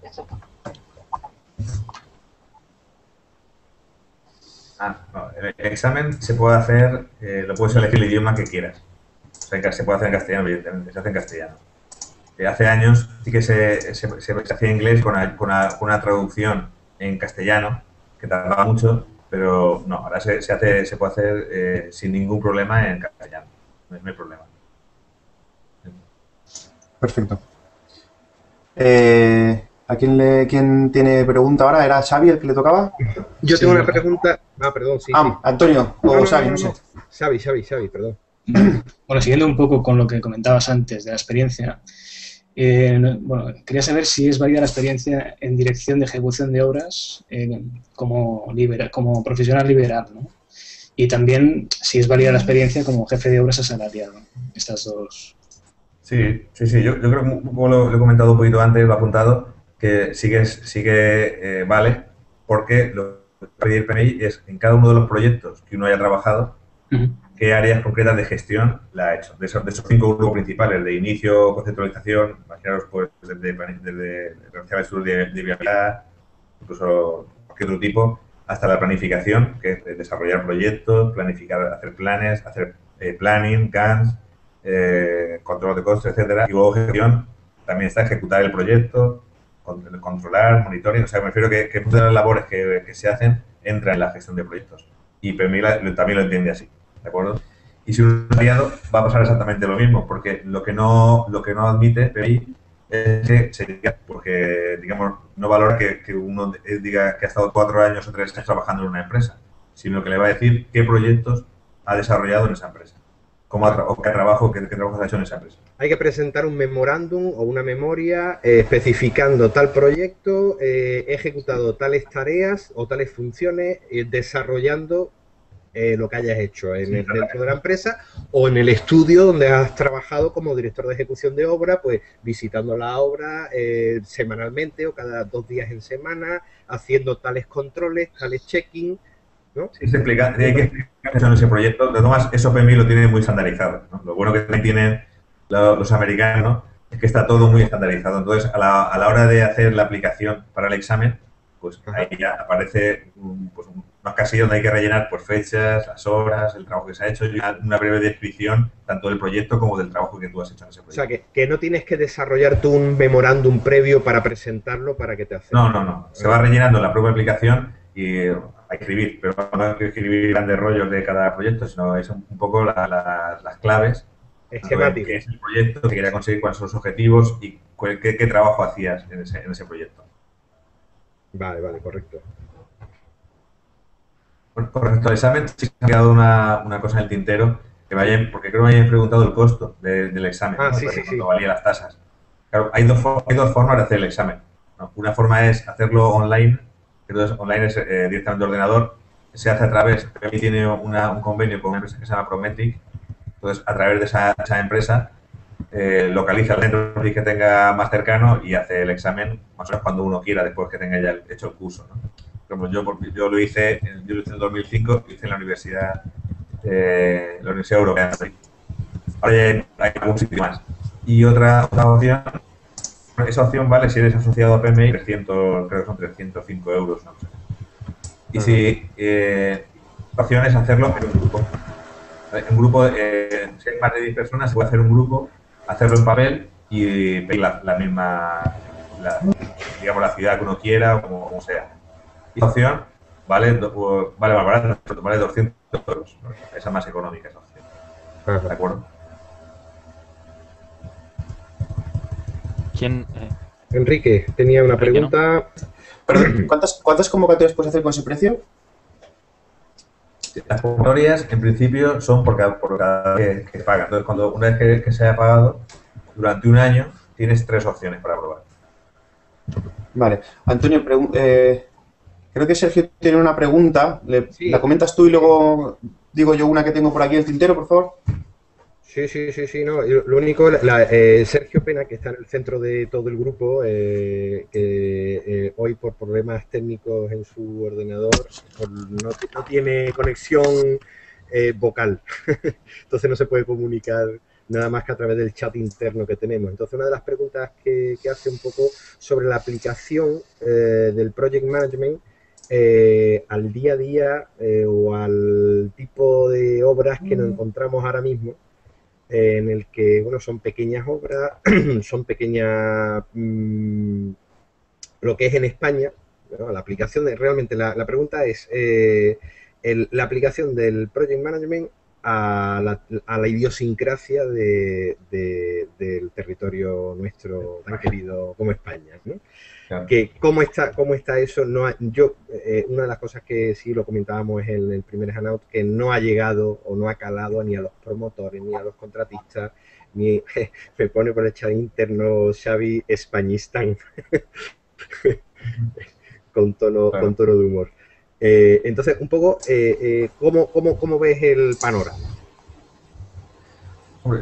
No, el examen se puede hacer, lo puedes elegir el idioma que quieras. O sea, se puede hacer en castellano, evidentemente, se hace en castellano. Hace años sí que se hacía en inglés con una traducción en castellano, que tardaba mucho, pero no, ahora se puede hacer sin ningún problema en castellano. No hay problema. Perfecto. ¿Quién tiene pregunta ahora? ¿Era Xavi el que le tocaba? Yo tengo una pregunta. Perdón, sí. Antonio o Xavi, no sé. Xavi, perdón. Bueno, siguiendo un poco con lo que comentabas antes de la experiencia, bueno, quería saber si es válida la experiencia en dirección de ejecución de obras como profesional liberal, ¿no? Y también si es válida la experiencia como jefe de obras asalariado. Estas dos. Sí. Yo creo que, como lo he comentado un poquito antes, lo he apuntado, que sí que vale, porque lo que pedir el PMI es en cada uno de los proyectos que uno haya trabajado, qué áreas concretas de gestión la ha hecho. De esos 5 grupos principales, de inicio, conceptualización, imaginaros pues desde realizar estudios de viabilidad, incluso cualquier otro tipo, hasta la planificación, que es desarrollar proyectos, planificar, hacer planes, hacer planning, GANs, control de costes, etcétera. Y luego gestión, también está ejecutar el proyecto, controlar, monitoring. O sea, me refiero que muchas de las labores que se hacen entran en la gestión de proyectos. Y PMI también lo entiende así, ¿de acuerdo? Y si un aliado va a pasar exactamente lo mismo, porque lo que no admite PMI es que se diga, porque, digamos, no valora que uno diga que ha estado 4 años o 3 años trabajando en una empresa, sino que le va a decir qué proyectos ha desarrollado en esa empresa. ¿Qué trabajo ha hecho en esa empresa? Hay que presentar un memorándum o una memoria especificando tal proyecto, he ejecutado tales tareas o tales funciones, desarrollando lo que hayas hecho dentro de la empresa o en el estudio donde has trabajado como director de ejecución de obra, pues visitando la obra semanalmente o cada 2 días en semana, haciendo tales controles, tales checking, ¿no? Sí, se explica, hay que explicar eso en ese proyecto. De todas maneras, eso PMI lo tiene muy estandarizado, ¿no? Lo bueno que también tienen los americanos, ¿no?, es que está todo muy estandarizado. Entonces, a la hora de hacer la aplicación para el examen, pues ahí ya aparece unas casillas donde hay que rellenar pues fechas, las horas, el trabajo que se ha hecho y una breve descripción tanto del proyecto como del trabajo que tú has hecho en ese proyecto. O sea, que no tienes que desarrollar tú un memorándum previo para presentarlo para que te acepten. No. Se va rellenando la propia aplicación y hay que escribir, pero no hay que escribir grandes rollos de cada proyecto, sino es un poco las claves. Esquemático. ¿Qué es el proyecto que quería conseguir? ¿Cuáles son los objetivos? Y qué trabajo hacías en ese proyecto. Vale, correcto. Bueno, con respecto al examen, sí que ha quedado una cosa en el tintero, porque creo que me habían preguntado el costo del examen, ¿no? Sí. Cuánto valía las tasas. Claro, hay dos formas de hacer el examen, ¿no? Una forma es hacerlo online, que entonces online es directamente de ordenador, se hace a través, PMI tiene un convenio con una empresa que se llama Prometric, entonces a través de esa empresa localiza el centro que tenga más cercano y hace el examen más o menos cuando uno quiera, después que tenga ya hecho el curso, ¿no? Yo lo hice en 2005, lo hice en la Universidad Europea. Ahora ya hay algún sitio más. Y otra opción, esa opción vale si eres asociado a PMI, 300, creo que son 305 euros, no sé. Y opción es hacerlo en un grupo. Un grupo, si hay más de 10 personas, se puede hacer un grupo, hacerlo en papel y pedir la misma, digamos, la ciudad que uno quiera o como sea. Y esa opción vale más barata, vale 200 euros. ¿No? Esa más económica, esa opción. Ajá. ¿De acuerdo? ¿Quién? Enrique, tenía una Enrique, ¿no? Perdón, ¿cuántas convocatorias puedes hacer con ese precio? Las convocatorias, en principio, son por cada vez que paga. Entonces, una vez que se haya pagado, durante un año, tienes 3 opciones para probar. Vale. Antonio, creo que Sergio tiene una pregunta. Sí. ¿La comentas tú y luego digo yo una que tengo por aquí en el tintero, por favor? Sí, no. Lo único, Sergio Pena, que está en el centro de todo el grupo, que hoy por problemas técnicos en su ordenador no tiene conexión vocal. Entonces no se puede comunicar nada más que a través del chat interno que tenemos. Entonces una de las preguntas que hace un poco sobre la aplicación del Project Management al día a día o al tipo de obras que nos encontramos ahora mismo, en el que, bueno, son pequeñas obras, son pequeñas, lo que es en España, ¿no? La aplicación realmente la pregunta es la aplicación del Project Management a la idiosincrasia del territorio nuestro tan querido como España, ¿no? Claro. Que cómo está eso. Una de las cosas que sí lo comentábamos en el primer Hangout, que no ha llegado o no ha calado ni a los promotores ni a los contratistas, ni me pone por el chat interno Xavi Españistán con tono de humor. Entonces, un poco, ¿cómo ves el panorama?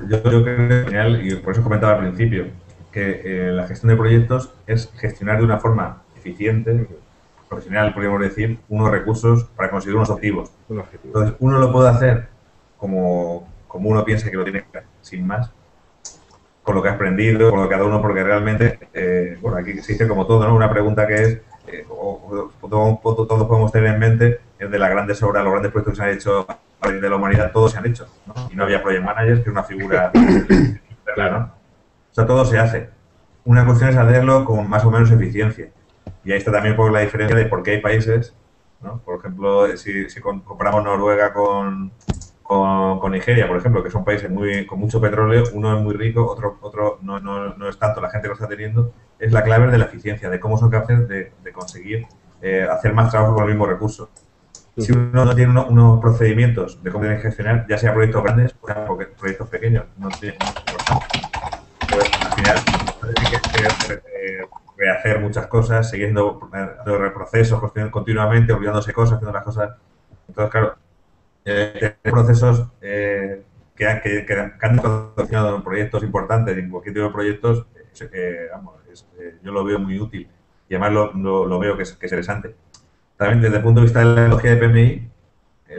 Yo creo que es genial, y por eso comentaba al principio, que la gestión de proyectos es gestionar de una forma eficiente, profesional, podríamos decir, unos recursos para conseguir unos objetivos. Entonces, uno lo puede hacer como uno piensa que lo tiene que hacer, sin más, con lo que ha aprendido, con lo que cada uno, porque realmente, bueno, aquí se dice como todo, ¿no? Una pregunta que es, todos podemos tener en mente, es de las grandes obras, los grandes proyectos que se han hecho de la humanidad, todos se han hecho, ¿no? Y no había project managers, que es una figura claro, ¿no? O sea, todo se hace. Una cuestión es hacerlo con más o menos eficiencia. Y ahí está también por la diferencia de por qué hay países, ¿no? Por ejemplo, si comparamos Noruega con Nigeria, por ejemplo, que son países con mucho petróleo, uno es muy rico, otro no es tanto, la gente lo está teniendo, es la clave de la eficiencia, de cómo son capaces de conseguir hacer más trabajo con el mismo recurso. Si uno no tiene unos procedimientos de cómo tiene que gestionar, ya sea proyectos grandes o proyectos pequeños, no tiene pues, al final hay que rehacer muchas cosas, siguiendo procesos continuamente, olvidándose cosas, haciendo las cosas. Entonces, claro, tener procesos que han condicionado en proyectos importantes, en cualquier tipo de proyectos, yo lo veo muy útil y además lo veo que es interesante. También desde el punto de vista de la tecnología de PMI,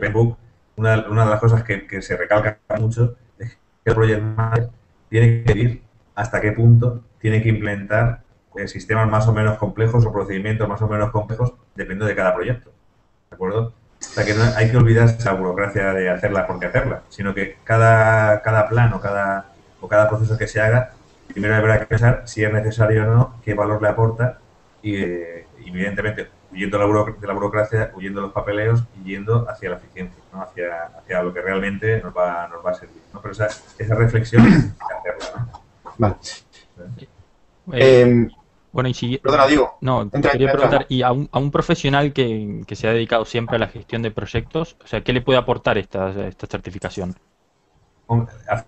PMBOK, una de las cosas que se recalca mucho es que el Project Manager tiene que ir hasta qué punto tiene que implementar sistemas más o menos complejos o procedimientos más o menos complejos dependiendo de cada proyecto. ¿De acuerdo? O sea, que no hay que olvidarse de la burocracia de hacerla porque hacerla, sino que cada plan o cada proceso que se haga, primero habrá que pensar si es necesario o no, qué valor le aporta y, evidentemente, huyendo de la burocracia, huyendo de los papeleos y yendo hacia la eficiencia, ¿no? hacia lo que realmente nos va a servir, ¿no? Pero esa reflexión hay que hacerla, ¿no? Vale. Bueno, y si... Perdona, digo. No, quería preguntar, y a un profesional que se ha dedicado siempre a la gestión de proyectos, o sea, ¿qué le puede aportar esta certificación?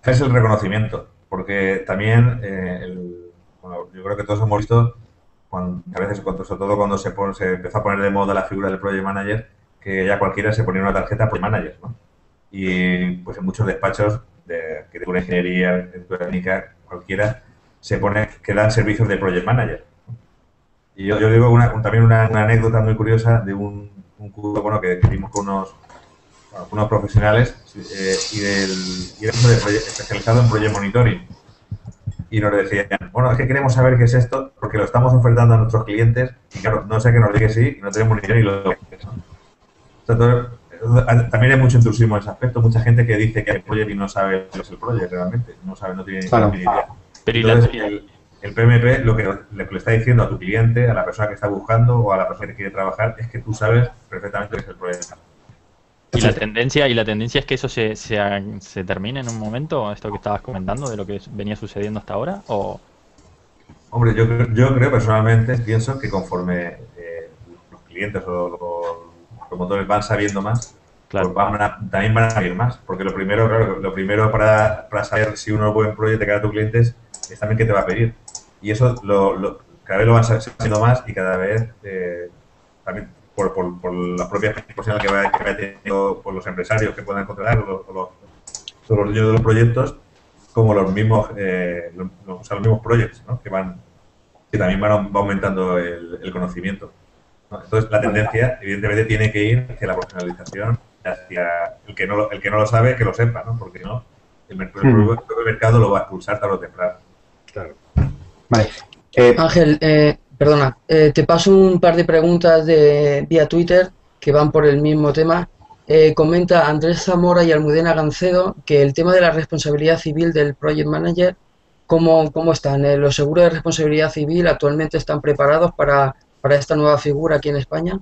Es el reconocimiento, porque también, yo creo que todos hemos visto, a veces, sobre todo cuando se empezó a poner de moda la figura del Project Manager, que ya cualquiera se ponía una tarjeta Project Manager, ¿no? Y pues en muchos despachos de arquitectura, ingeniería, arquitectura técnica, cualquiera, se pone que dan servicios de Project Manager. Y yo digo también una anécdota muy curiosa de un curso que dimos con unos profesionales y era especializado en Project Monitoring. Y nos decían, bueno, es que queremos saber qué es esto porque lo estamos ofertando a nuestros clientes y claro, no sé qué nos diga que sí y no tenemos ni idea ni lo que es, ¿no? Entonces, también hay mucho intrusismo en ese aspecto, mucha gente que dice que hay project y no sabe lo que es el project realmente, no sabe, no tiene Claro. ni idea. Pero Entonces, el PMP lo que le está diciendo a tu cliente, a la persona que está buscando o a la persona que quiere trabajar, es que tú sabes perfectamente lo que es el proyecto. y la tendencia es que eso se termine en un momento, esto que estabas comentando, de lo que venía sucediendo hasta ahora, o... Hombre, yo creo personalmente, pienso que conforme los clientes o los promotores van sabiendo más, Claro. pues también van a salir más. Porque lo primero, claro, lo primero para saber si uno es un buen proyecto de cara a tu cliente es también qué te va a pedir. Y eso cada vez lo van sabiendo más y cada vez también por las propias personas que va teniendo por los empresarios que puedan contratar o los dueños de los proyectos, como los mismos los mismos proyectos, ¿no? que también va aumentando el conocimiento, ¿no? Entonces la tendencia evidentemente tiene que ir hacia la profesionalización, hacia el que no lo sabe que lo sepa, ¿no? Porque no el mercado lo va a expulsar tarde o temprano. Claro. Vale. Ángel, perdona, te paso un par de preguntas vía Twitter que van por el mismo tema. Comenta Andrés Zamora y Almudena Gancedo que el tema de la responsabilidad civil del Project Manager, ¿cómo están? ¿Los seguros de responsabilidad civil actualmente están preparados para esta nueva figura aquí en España?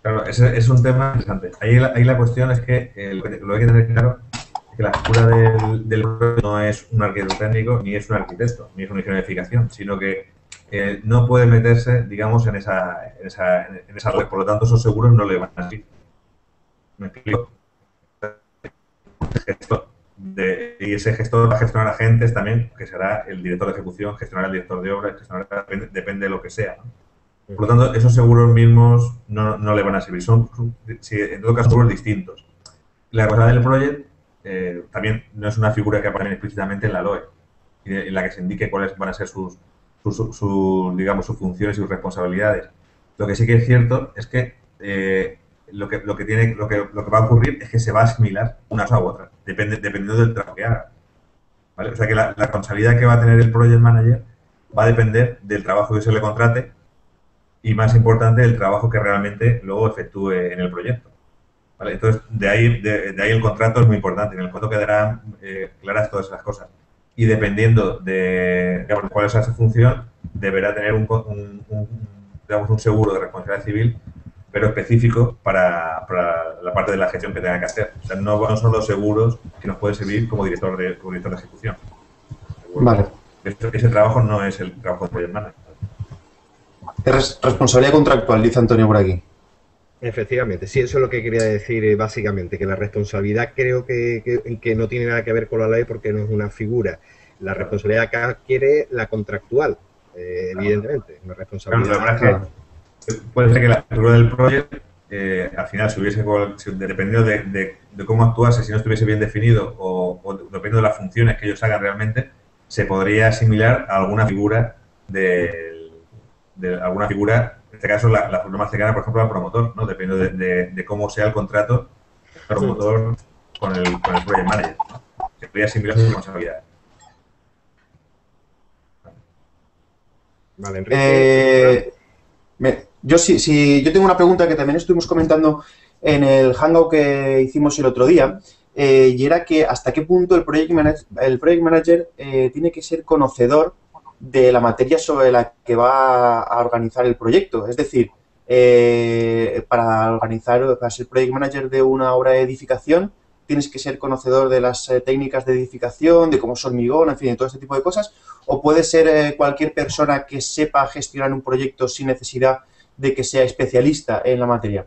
Claro, ese es un tema interesante. Ahí la cuestión es que lo que hay que tener claro es que la figura del proyecto no es un arquitecto técnico, ni es un arquitecto, ni es un ingeniero de edificación, sino que no puede meterse, digamos, en esa red. Por lo tanto, esos seguros no le van a servir. ¿Me explico? Y ese gestor va a gestionar agentes también, que será el director de ejecución, gestionará el director de obra, depende de lo que sea, ¿no? Por lo tanto, esos seguros mismos no le van a servir. Son en todo caso, seguros distintos. La cosa del project también no es una figura que aparece explícitamente en la LOE, en la que se indique cuáles van a ser sus funciones y sus responsabilidades. Lo que sí que es cierto es que lo que va a ocurrir es que se va a asimilar una cosa u otra, dependiendo del trabajo que haga, ¿vale? O sea que la responsabilidad que va a tener el project manager va a depender del trabajo que se le contrate y, más importante, del trabajo que realmente luego efectúe en el proyecto, ¿vale? Entonces, de ahí el contrato es muy importante. En el contrato quedarán claras todas esas cosas. Y dependiendo de cuál es esa función, deberá tener un seguro de responsabilidad civil, pero específico para la parte de la gestión que tenga que hacer. O sea, no son los seguros que nos pueden servir como director de ejecución. Vale. Ese trabajo no es el trabajo de project manager. Es responsabilidad contractual, dice Antonio por aquí. Efectivamente, sí, eso es lo que quería decir básicamente, que la responsabilidad creo que no tiene nada que ver con la ley porque no es una figura. La responsabilidad que adquiere la contractual, evidentemente, una responsabilidad. Claro, la verdad es que puede ser que la figura del proyecto al final dependiendo de cómo actuase, si no estuviese bien definido o dependiendo de las funciones que ellos hagan realmente, se podría asimilar a alguna figura en este caso la figura más cercana, por ejemplo, al promotor, ¿no? Dependiendo de cómo sea el contrato del promotor con el project manager, ¿no? Se podría asimilar su responsabilidad. Vale, Enrique. Yo tengo una pregunta que también estuvimos comentando en el hangout que hicimos el otro día, y era que hasta qué punto el project manager tiene que ser conocedor de la materia sobre la que va a organizar el proyecto. Es decir, para ser project manager de una obra de edificación, tienes que ser conocedor de las técnicas de edificación, de cómo es hormigón, en fin, de todo este tipo de cosas, o puede ser cualquier persona que sepa gestionar un proyecto sin necesidad de que sea especialista en la materia.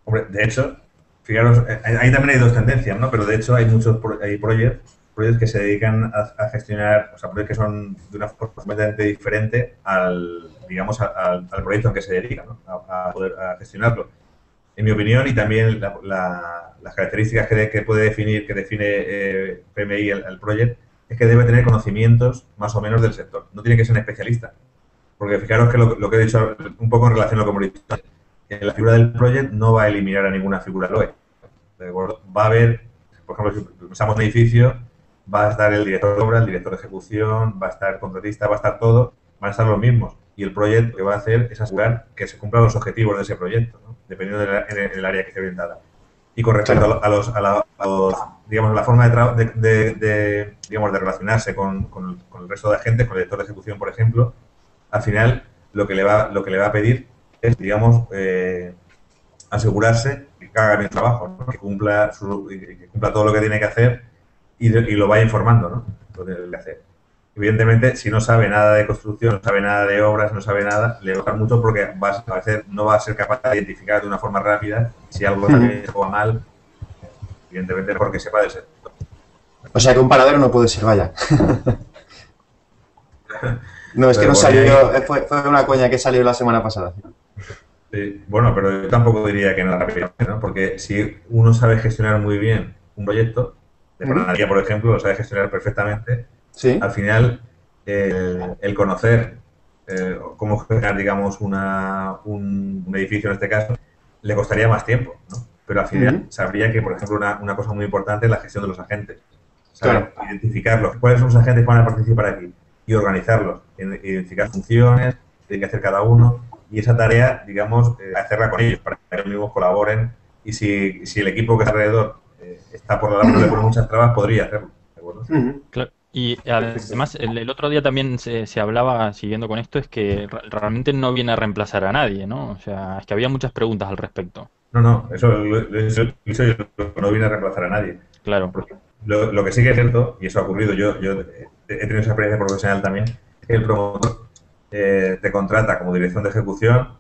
Hombre, de hecho, fijaros, ahí también hay dos tendencias, ¿no? Pero de hecho hay muchos proyectos que se dedican a gestionar, o sea, proyectos que son de una forma completamente diferente al proyecto al que se dedica, ¿no? A poder gestionarlo. En mi opinión, y también las características que define PMI al proyecto, es que debe tener conocimientos más o menos del sector. No tiene que ser un especialista. Porque fijaros que lo que he dicho un poco en relación a lo que hemos dicho, que la figura del project no va a eliminar a ninguna figura LOE. ¿De acuerdo? Va a haber, por ejemplo, si pensamos en un edificio, va a estar el director de obra, el director de ejecución, va a estar el contratista, va a estar todo, van a estar los mismos. y el proyecto lo que va a hacer es asegurar que se cumplan los objetivos de ese proyecto, ¿no? Dependiendo en el área que esté orientada. Y con respecto digamos, la forma digamos, de relacionarse con el resto de agentes, con el director de ejecución, por ejemplo, al final lo que le va a pedir es, digamos, asegurarse que haga bien el trabajo, ¿no? Que cumpla todo lo que tiene que hacer y lo vaya informando, ¿no? Lo que tiene que hacer. Evidentemente, si no sabe nada de construcción, no sabe nada de obras, no sabe nada, le va a costar mucho porque a veces no va a ser capaz de identificar de una forma rápida si algo está bien o va mal, evidentemente porque sepa del sector. O sea que un panadero no puede ser, vaya. No, es que Pero no salió, fue una coña que salió la semana pasada. Sí, bueno, pero yo tampoco diría que no rápidamente, ¿no? Porque si uno sabe gestionar muy bien un proyecto, de panadería, por ejemplo, lo sabe gestionar perfectamente, ¿Sí? al final el conocer cómo gestionar, digamos, un edificio en este caso, le costaría más tiempo, ¿no? Pero al final sabría que, por ejemplo, una cosa muy importante es la gestión de los agentes. Saber identificarlos, cuáles son los agentes que van a participar aquí y organizarlos, identificar funciones, qué tiene que hacer cada uno y esa tarea, digamos, hacerla con ellos para que ellos mismos colaboren y si el equipo que está alrededor está por la labor de poner muchas trabas, podría hacerlo. ¿De acuerdo? Claro. Y además, el otro día también se hablaba, siguiendo con esto, es que realmente no viene a reemplazar a nadie, ¿no? O sea, es que había muchas preguntas al respecto. No, eso yo no viene a reemplazar a nadie. Claro. Porque lo que sí que es cierto, y eso ha ocurrido, yo he tenido esa experiencia profesional también, es que el promotor te contrata como dirección de ejecución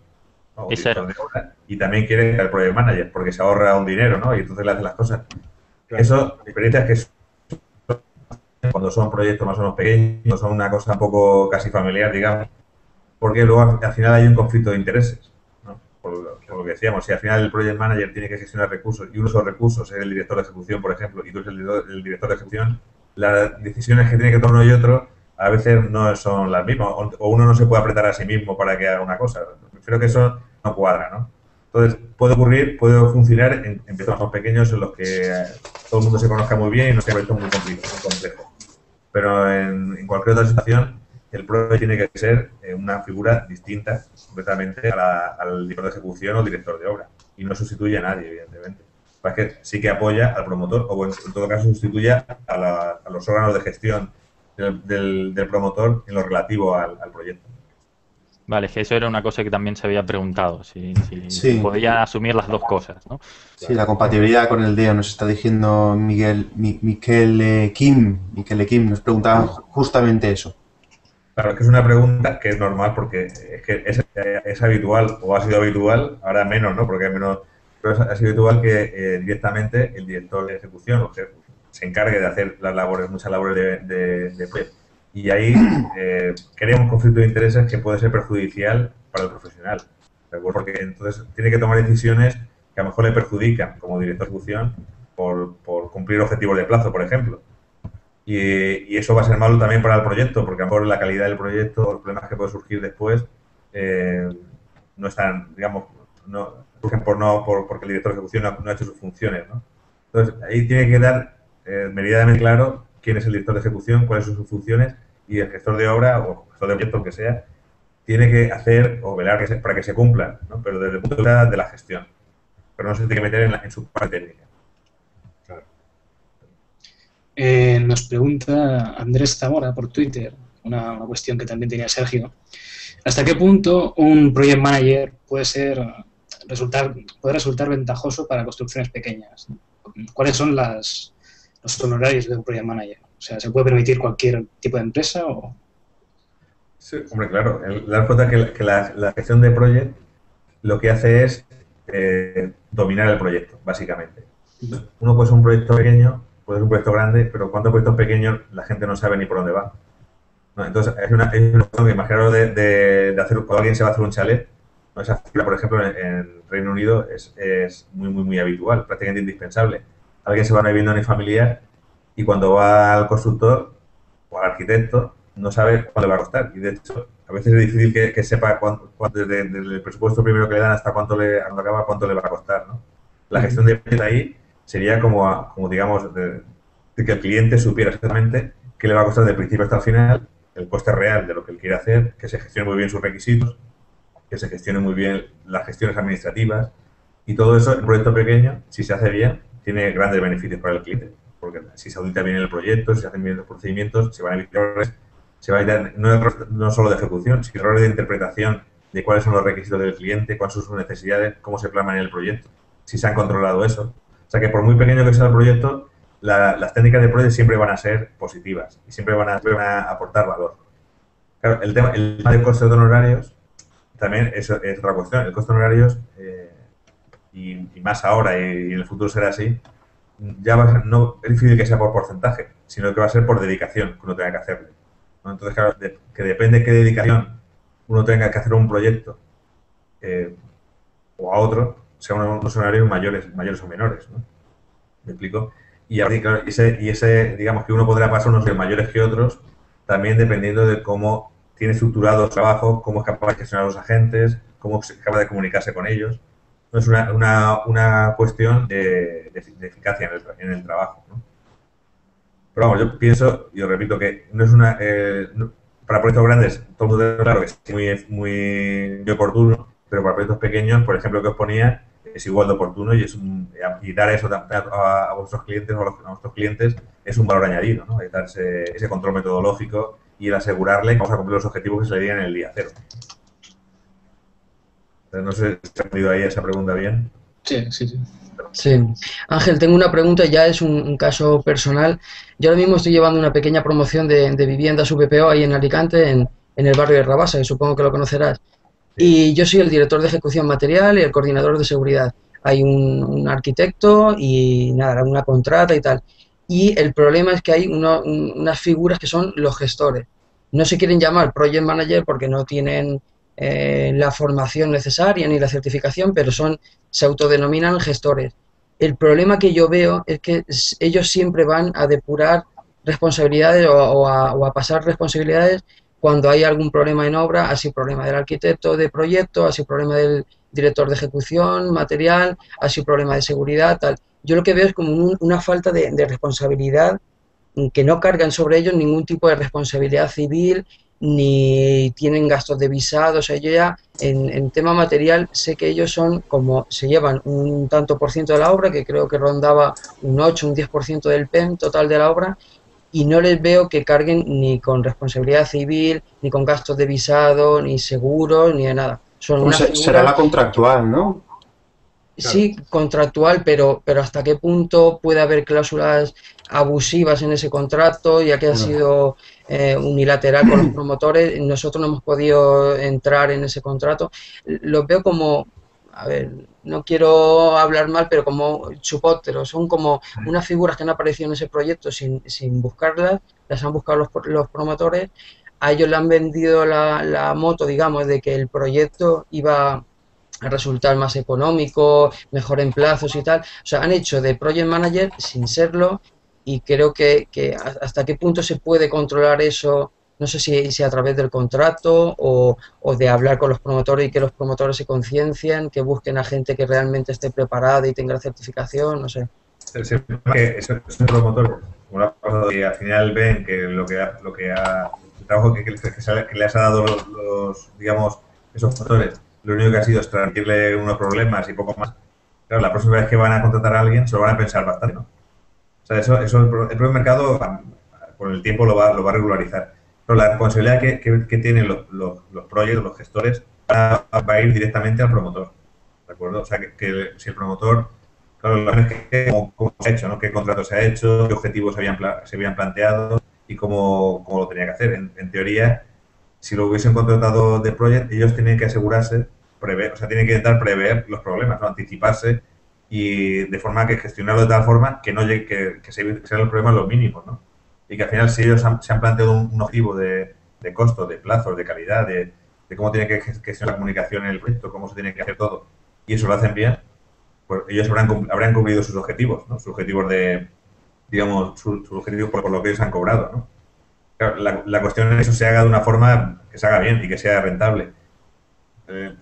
o director de obra y también quiere el project manager porque se ahorra un dinero, ¿no? Y entonces le hace las cosas. Eso, mi experiencia es que cuando son proyectos más o menos pequeños, son una cosa un poco casi familiar, digamos, porque luego al final hay un conflicto de intereses, ¿no? Por lo que decíamos, si al final el project manager tiene que gestionar recursos y uno de esos recursos es el director de ejecución, por ejemplo, y tú eres el director de ejecución, las decisiones que tiene que tomar uno y otro a veces no son las mismas, o uno no se puede apretar a sí mismo para que haga una cosa. Creo que eso no cuadra, ¿no? Entonces, puede funcionar en proyectos pequeños en los que todo el mundo se conozca muy bien y no sea un proyecto muy complejo. Pero en cualquier otra situación, el proyecto tiene que ser una figura distinta completamente al director de ejecución o director de obra. Y no sustituye a nadie, evidentemente. Es que sí que apoya al promotor o en todo caso sustituye a los órganos de gestión del promotor en lo relativo al proyecto. Vale, que eso era una cosa que también se había preguntado, si podía asumir las dos cosas, ¿no? Sí, la compatibilidad con el DEO nos está diciendo Miquel Kim nos preguntaba justamente eso. Claro, es que es una pregunta que es normal porque es que es habitual o ha sido habitual, ahora menos, ¿no? Porque hay menos, pero ha sido habitual que directamente el director de ejecución o jefe se encargue de hacer muchas labores de proyecto. Y ahí crea un conflicto de intereses que puede ser perjudicial para el profesional. ¿De acuerdo? Porque entonces tiene que tomar decisiones que a lo mejor le perjudican como director de ejecución por cumplir objetivos de plazo, por ejemplo. Y eso va a ser malo también para el proyecto, porque a lo mejor la calidad del proyecto, los problemas que pueden surgir después, no están, digamos, no surgen porque el director de ejecución no ha hecho sus funciones, ¿no? Entonces, ahí tiene que dar meridamente claro quién es el director de ejecución, cuáles son sus funciones, y el gestor de obra o gestor de proyecto, que sea, tiene que hacer o velar para que se cumplan, ¿no? Pero desde el punto de vista de la gestión. Pero no se tiene que meter en su parte técnica. Nos pregunta Andrés Zamora por Twitter, una cuestión que también tenía Sergio. ¿Hasta qué punto un project manager puede resultar ventajoso para construcciones pequeñas? ¿Cuáles son los honorarios de un project manager? O sea, ¿se puede permitir cualquier tipo de empresa o...? Sí, hombre, claro. Dar cuenta que la gestión de proyecto lo que hace es dominar el proyecto, básicamente. Uno puede ser un proyecto pequeño, puede ser un proyecto grande, pero ¿cuántos proyectos pequeños la gente no sabe ni por dónde va? ¿No? Entonces, es una cosa que imaginaros de hacer, cuando alguien se va a hacer un chalet, ¿no? Esa figura, por ejemplo, en Reino Unido es muy habitual, prácticamente indispensable. Alguien se va a una vivienda unifamiliar y cuando va al constructor o al arquitecto no sabe cuánto le va a costar. Y de hecho, a veces es difícil que sepa desde el presupuesto primero que le dan hasta cuánto le va a costar, ¿no? La gestión de proyecto ahí sería como digamos, de que el cliente supiera exactamente qué le va a costar del principio hasta el final el coste real de lo que él quiere hacer, que se gestione muy bien sus requisitos, que se gestione muy bien las gestiones administrativas, y todo eso en un proyecto pequeño, si se hace bien, tiene grandes beneficios para el cliente, porque si se audita bien el proyecto, si se hacen bien los procedimientos, se van a evitar errores, se va a evitar no solo de ejecución, sino errores de interpretación de cuáles son los requisitos del cliente, cuáles son sus necesidades, cómo se plasman en el proyecto, si se han controlado eso. O sea que por muy pequeño que sea el proyecto, las técnicas de proyecto siempre van a ser positivas y siempre van a aportar valor. Claro, el tema de costes de honorarios también es otra cuestión. El coste de honorarios, y más ahora y en el futuro será así, ya va a ser, no es difícil que sea por porcentaje, sino que va a ser por dedicación que uno tenga que hacerle, ¿no? Entonces, claro, que depende de qué dedicación uno tenga que hacer a un proyecto o a otro, sean unos honorarios mayores o menores, ¿no? ¿Me explico? Y claro, ese, digamos que uno podrá pasar unos mayores que otros, también dependiendo de cómo tiene estructurado el trabajo, cómo es capaz de gestionar a los agentes, cómo es capaz de comunicarse con ellos. No es una cuestión de eficacia en el trabajo, ¿no? Pero vamos, yo pienso, y os repito, que no es para proyectos grandes, todo el mundo tiene claro que es muy oportuno, pero para proyectos pequeños, por ejemplo, que os ponía, es igual de oportuno y dar eso a vuestros clientes o a nuestros clientes es un valor añadido, ¿no? Es darse ese control metodológico y el asegurarle que vamos a cumplir los objetivos que se le digan en el día cero. Entonces, no sé si he respondido ahí a esa pregunta bien. Sí, sí, sí. Sí. Ángel, tengo una pregunta, ya es un caso personal. Yo ahora mismo estoy llevando una pequeña promoción de viviendas VPO ahí en Alicante, en el barrio de Rabasa, que supongo que lo conocerás. Y yo soy el director de ejecución material y el coordinador de seguridad. Hay un arquitecto y nada, una contrata y tal. Y el problema es que hay unas figuras que son los gestores. No se quieren llamar project manager porque no tienen la formación necesaria ni la certificación, pero se autodenominan gestores. El problema que yo veo es que ellos siempre van a depurar responsabilidades o a pasar responsabilidades cuando hay algún problema en obra, así problema del arquitecto de proyecto, así problema del director de ejecución, material, así problema de seguridad, tal. Yo lo que veo es como una falta de responsabilidad, que no cargan sobre ellos ningún tipo de responsabilidad civil, ni tienen gastos de visado. O sea, yo ya en tema material sé que ellos son como, se llevan un tanto por ciento de la obra, que creo que rondaba un 8, un 10% del PEM total de la obra, y no les veo que carguen ni con responsabilidad civil, ni con gastos de visado, ni seguros, ni de nada. Son una Pues será la contractual, ¿no? Sí, contractual, pero hasta qué punto puede haber cláusulas abusivas en ese contrato, ya que ha sido unilateral con los promotores. Nosotros no hemos podido entrar en ese contrato. Los veo como, a ver, no quiero hablar mal, pero como chupópteros, son como unas figuras que han aparecido en ese proyecto sin buscarlas, las han buscado los promotores. A ellos le han vendido la moto, digamos, de que el proyecto iba a resultar más económico, mejor en plazos y tal. O sea, han hecho de project manager sin serlo, y creo que hasta qué punto se puede controlar eso. No sé si a través del contrato o de hablar con los promotores y que los promotores se conciencien, que busquen a gente que realmente esté preparada y tenga la certificación, no sé. El problema es que esos promotores, que al final ven que el trabajo que les ha dado digamos, esos promotores, lo único que ha sido es transmitirle unos problemas y poco más. Claro, la próxima vez que van a contratar a alguien se lo van a pensar bastante, ¿no? O sea, eso el propio mercado con el tiempo lo va a regularizar. Pero la responsabilidad que tienen los proyectos, los gestores, va a ir directamente al promotor, ¿de acuerdo? O sea, que si el promotor, claro, lo es que cómo se ha hecho, ¿no? Qué contrato se ha hecho, qué objetivos se habían planteado y cómo lo tenía que hacer. En teoría, si lo hubiesen contratado de project, ellos tienen que asegurarse, tienen que intentar prever los problemas, ¿no? Anticiparse y de forma que gestionarlo de tal forma que no llegue, que sean los problemas los mínimos, ¿no? Y que al final, si ellos se han planteado un objetivo de costo, de plazos, de calidad, de cómo tiene que gestionar la comunicación en el proyecto, cómo se tiene que hacer todo, y eso lo hacen bien, pues ellos habrán cumplido sus objetivos, ¿no? Sus objetivos digamos, sus objetivos por lo que ellos han cobrado, ¿no? Claro, la cuestión es que eso se haga de una forma que se haga bien y que sea rentable.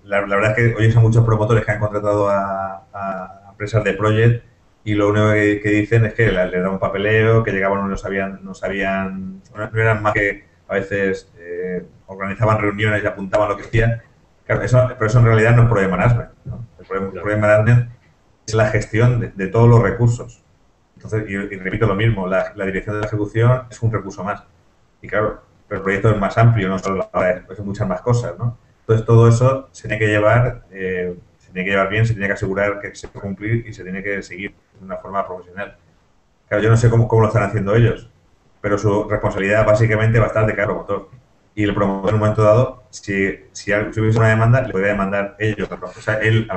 La verdad es que hoy son muchos promotores que han contratado a empresas de project y lo único que dicen es que les da un papeleo, que llegaban no eran más que a veces organizaban reuniones y apuntaban lo que hacían. Claro, pero eso en realidad no es Project Management, ¿no? El Project Management es la gestión de todos los recursos. Entonces, y repito lo mismo, la dirección de la ejecución es un recurso más. Y claro, pero el proyecto es más amplio, no solo es muchas más cosas, ¿no? Entonces, todo eso se tiene que llevar bien, se tiene que asegurar que se puede cumplir y se tiene que seguir de una forma profesional. Claro, yo no sé cómo lo están haciendo ellos, pero su responsabilidad básicamente va a estar de cada promotor. Y el promotor en un momento dado, si hubiese una demanda, le podría demandar ellos, o sea, el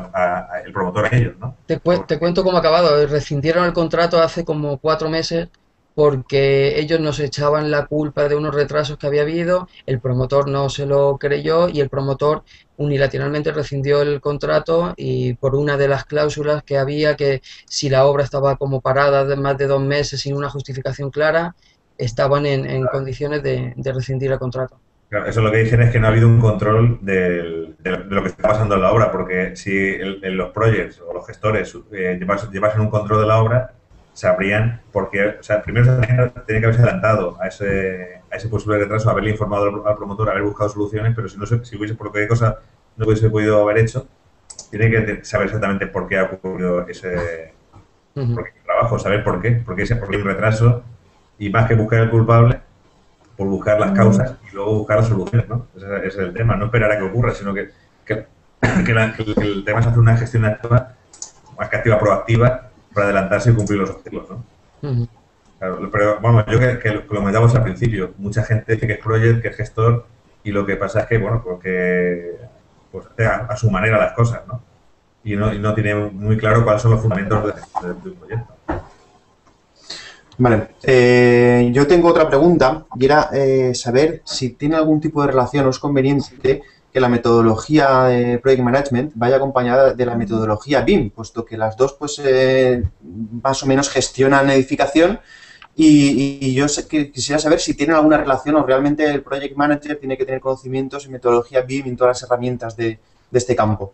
promotor a ellos, ¿no? Te cuento cómo ha acabado. Rescindieron el contrato hace como 4 meses porque ellos nos echaban la culpa de unos retrasos que había habido, el promotor no se lo creyó y el promotor unilateralmente rescindió el contrato y por una de las cláusulas que había, que si la obra estaba como parada de más de 2 meses sin una justificación clara, estaban en condiciones de rescindir el contrato. Claro, eso lo que dicen es que no ha habido un control de lo que está pasando en la obra, porque si los projects o los gestores llevasen un control de la obra, sabrían porque, o sea, primero tenía que haberse adelantado a ese posible retraso, haberle informado al promotor, haber buscado soluciones, pero si hubiese por qué cosa no hubiese podido haber hecho, tiene que saber exactamente por qué ha ocurrido ese trabajo, saber por qué hay un retraso y más que buscar el culpable, por buscar las causas y luego buscar las soluciones, ¿no? Ese es el tema, no esperar a que ocurra, sino que el tema es hacer una gestión activa, más que activa, proactiva, para adelantarse y cumplir los objetivos, ¿no? Claro, pero bueno, yo que lo comentamos al principio, mucha gente dice que es project, que es gestor, y lo que pasa es que, bueno, porque pues hace a su manera las cosas, ¿no? Y no tiene muy claro cuáles son los fundamentos de un proyecto. Vale, yo tengo otra pregunta y era saber si tiene algún tipo de relación o es conveniente que la metodología de Project Management vaya acompañada de la metodología BIM, puesto que las dos pues más o menos gestionan edificación y yo quisiera saber si tienen alguna relación o realmente el Project Manager tiene que tener conocimientos en metodología BIM y en todas las herramientas de este campo.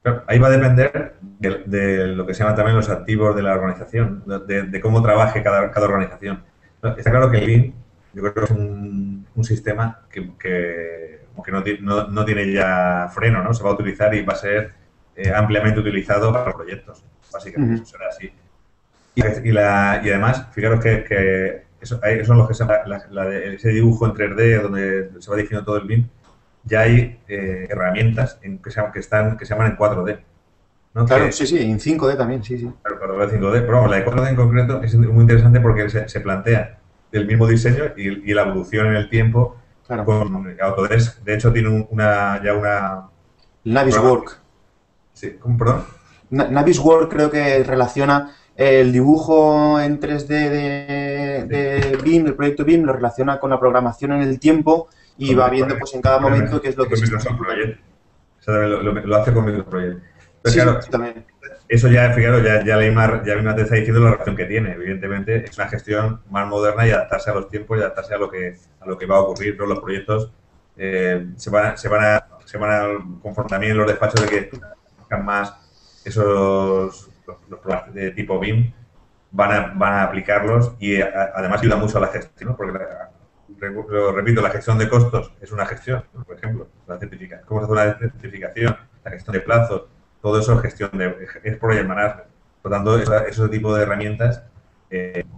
Claro, ahí va a depender de lo que se llama también los activos de la organización, de cómo trabaje cada organización. Está claro que el BIM, yo creo que es un sistema que no tiene ya freno, ¿no? Se va a utilizar y va a ser ampliamente utilizado para proyectos. Básicamente eso será así. Y además, fijaros que eso son los que ese dibujo en 3D donde se va dirigiendo todo el BIM. Ya hay herramientas que se llaman en 4D. ¿no? Claro, sí, en 5D también, sí. Claro, 4D, 5D. Pero vamos, la de 4D en concreto es muy interesante porque se plantea el mismo diseño y la evolución en el tiempo con Autodesk. De hecho, tiene una Navisworks. Sí, ¿cómo, perdón? Navisworks creo que relaciona el dibujo en 3D de BIM, el proyecto BIM, lo relaciona con la programación en el tiempo y va viendo pues en cada momento qué es lo que se está haciendo. Lo hace con Microsoft Project. Pero Sí, claro, también. eso ya, fijaros, ya Leymar te está diciendo la relación que tiene. Evidentemente es una gestión más moderna y adaptarse a los tiempos y adaptarse a lo que va a ocurrir. Pero los proyectos se van a conformar también los despachos de que buscan más los programas de tipo BIM, van a aplicarlos y además ayuda mucho a la gestión, ¿no? Porque lo repito, la gestión de costos es una gestión, ¿no? Por ejemplo, cómo se hace una certificación, la gestión de plazos, todo eso es project management. Por lo tanto, ese tipo de herramientas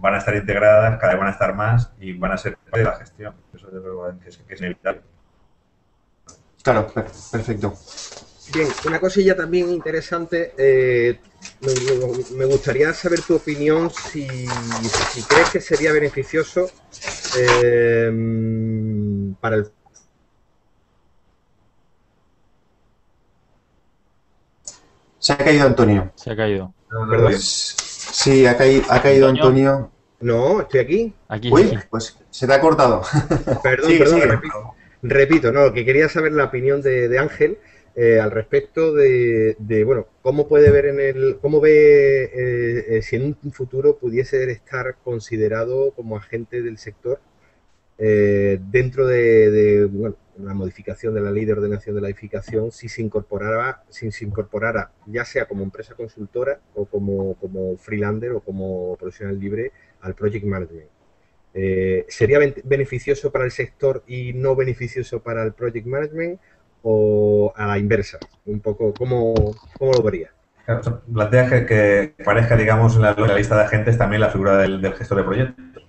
van a estar integradas, cada vez van a estar más y van a ser parte de la gestión. Eso yo creo que es inevitable. Claro, perfecto. Bien, una cosilla también interesante, me gustaría saber tu opinión si crees que sería beneficioso para el... Se ha caído Antonio. Se ha caído. ¿Perdón? Sí, ha caído Antonio. No, estoy aquí. Uy, pues se te ha cortado. Perdón, repito, no, que quería saber la opinión de Ángel al respecto de bueno, cómo puede ver cómo ve si en un futuro pudiese estar considerado como agente del sector dentro de bueno, la modificación de la Ley de Ordenación de la Edificación, si se incorporara ya sea como empresa consultora o como freelander o como profesional libre al Project Management. ¿Sería beneficioso para el sector y no beneficioso para el project management o a la inversa? Un poco, ¿cómo lo vería? Claro, o sea, plantea que parezca, digamos, en la lista de agentes también la figura del gestor de proyectos.